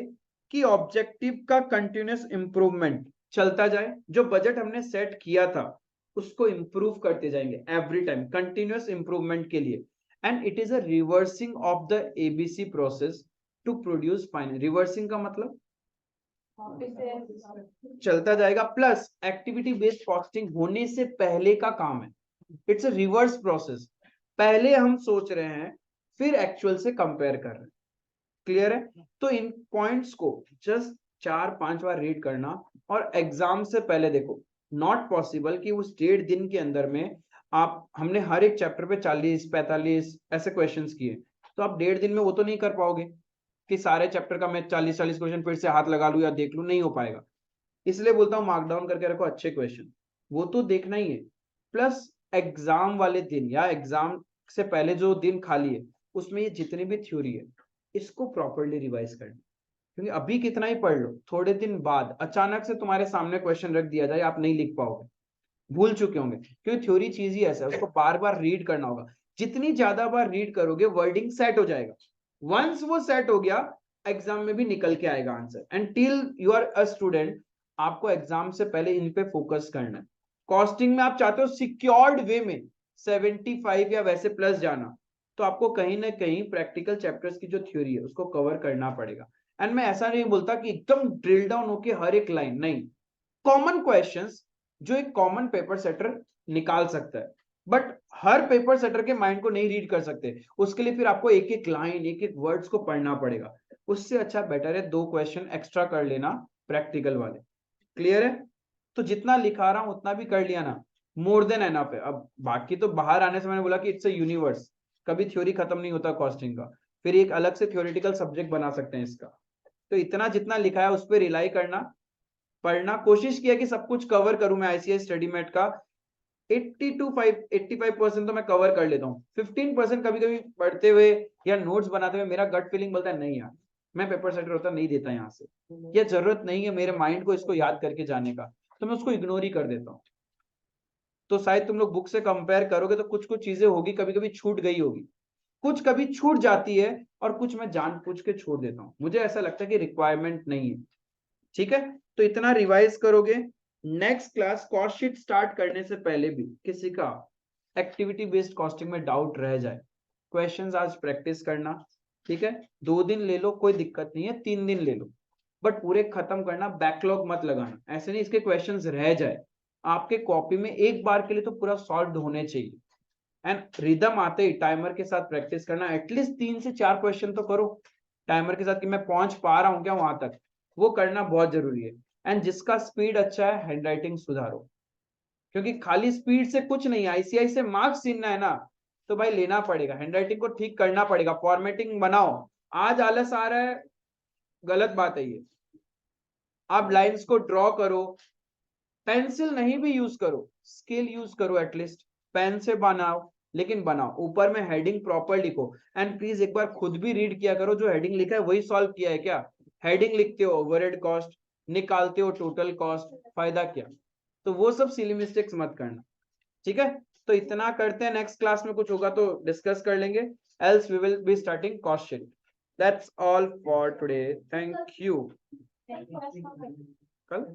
कि ऑब्जेक्टिव का कंटिन्यूअस इंप्रूवमेंट चलता जाए, जो बजट हमने सेट किया था उसको इंप्रूव करते जाएंगे एवरी टाइम कंटिन्यूअस इंप्रूवमेंट के लिए. And it is a reversing of the ABC process to produce final. Reversing का मतलब चलता जाएगा, प्लस एक्टिविटी बेस्ड कॉस्टिंग होने से पहले का काम है. It's a reverse process. पहले हम सोच रहे हैं फिर एक्चुअल से कंपेयर कर रहे हैं. क्लियर है? तो इन पॉइंट्स को जस्ट 4-5 बार रीड करना, और एग्जाम से पहले देखो, नॉट पॉसिबल कि उस 1.5 दिन के अंदर में हमने हर एक चैप्टर पे 40-45 ऐसे क्वेश्चंस किए, तो आप 1.5 दिन में वो तो नहीं कर पाओगे कि सारे चैप्टर का मैं 40-40 क्वेश्चन फिर से हाथ लगा लूं या देख लूं, नहीं हो पाएगा. इसलिए बोलता हूं मार्क डाउन करके रखो अच्छे क्वेश्चन, वो तो देखना ही है. प्लस एग्जाम वाले दिन या एग्जाम से पहले जो दिन खाली है उसमें ये जितनी भी थ्योरी है इसको प्रॉपर्ली रिवाइज करना. क्योंकि अभी कितना ही पढ़ लो, थोड़े दिन बाद अचानक से तुम्हारे सामने क्वेश्चन रख दिया जाए, आप नहीं लिख पाओगे, भूल चुके होंगे. क्योंकि थ्योरी चीज ही ऐसा है, उसको बार बार रीड करना होगा. जितनी ज्यादा बार रीड करोगे वर्डिंग सेट हो जाएगा. वंस वो सेट हो गया एग्जाम में भी निकल के आएगा answer. And till you are a student आपको एग्जाम से पहले इन पे फोकस करना है. कॉस्टिंग में आप चाहते हो सिक्योर्ड वे में 75 या वैसे प्लस जाना, तो आपको कहीं ना कहीं प्रैक्टिकल चैप्टर्स की जो थ्योरी है उसको कवर करना पड़ेगा. एंड मैं ऐसा नहीं बोलता कि एकदम ड्रिल डाउन होके हर एक लाइन, नहीं, कॉमन क्वेश्चंस जो एक कॉमन पेपर सेटर निकाल सकता है, बट हर पेपर सेटर के माइंड को नहीं रीड कर सकते. उसके लिए फिर आपको एक एक लाइन एक एक वर्ड्स को पढ़ना पड़ेगा. उससे अच्छा बेटर है 2 क्वेश्चन एक्स्ट्रा कर लेना प्रैक्टिकल वाले. क्लियर है? तो जितना लिखा रहा हूं उतना भी कर लिया ना, मोर देन एनफ है। अब बाकी तो बाहर आने से मैंने बोला कि इट्स अ यूनिवर्स, कभी थ्योरी खत्म नहीं होता कॉस्टिंग का, फिर एक अलग से थ्योरेटिकल सब्जेक्ट बना सकते हैं इसका। तो इतना जितना लिखा है उस पर रिलाई करना, पढ़ना, कोशिश किया कि सब कुछ कवर करूं मैं आईसीआई स्टडी मेट का 85% तो मैं कवर कर लेता हूँ। 15% कभी कभी पढ़ते हुए या नोट्स बनाते हुए मेरा गट फीलिंग बोलता है नहीं यार मैं पेपर सेटर होता नहीं देता यहाँ से, या जरूरत नहीं है मेरे माइंड को इसको याद करके जाने का, तो मैं उसको इग्नोर ही कर देता हूँ। तो शायद तुम लोग बुक से कंपेयर करोगे तो कुछ कुछ चीजें होगी कभी कभी छूट गई होगी, कुछ कभी छूट जाती है, और कुछ मैं जानबूझ के छोड़ देता हूँ, मुझे ऐसा लगता है कि रिक्वायरमेंट नहीं है। ठीक है, तो इतना रिवाइज करोगे। Next class cost sheet start करने से पहले भी किसी का एक्टिविटी बेस्ड कॉस्टिंग में डाउट रह जाए, क्वेश्चंस आज प्रैक्टिस करना। ठीक है, 2 दिन ले लो कोई दिक्कत नहीं है, 3 दिन ले लो, बट पूरे खत्म करना, बैकलॉग मत लगाना, ऐसे नहीं इसके क्वेश्चंस रह जाए आपके कॉपी में, एक बार के लिए तो पूरा सॉल्व होने चाहिए। एंड रिदम आते ही टाइमर के साथ प्रैक्टिस करना, एटलीस्ट 3 से 4 क्वेश्चन तो करो टाइमर के साथ कि मैं पहुंच पा रहा हूं क्या वहां तक, वो करना बहुत जरूरी है। एंड जिसका स्पीड अच्छा है हैंडराइटिंग सुधारो, क्योंकि खाली स्पीड से कुछ नहीं, आईसीआई से मार्क्स छीनना है ना, तो भाई लेना पड़ेगा, हैंडराइटिंग को ठीक करना पड़ेगा, फॉर्मेटिंग बनाओ। आज आलस आ रहा है, गलत बात है ये। आप लाइंस को ड्रॉ करो, पेंसिल नहीं भी यूज करो, स्केल यूज करो, एटलीस्ट पेन से बनाओ, लेकिन बनाओ, ऊपर में हेडिंग प्रॉपर लिखो। एंड प्लीज एक बार खुद भी रीड किया करो, जो हेडिंग लिखा है वही सॉल्व किया है क्या। हेडिंग लिखते हो ओवरहेड कॉस्ट, निकालते हो टोटल कॉस्ट, फायदा क्या। तो वो सब सिली मिस्टेक्स मत करना। ठीक है, तो इतना करते हैं, नेक्स्ट क्लास में कुछ होगा तो डिस्कस कर लेंगे, else we will be starting cost sheet. That's all for today, thank you. कल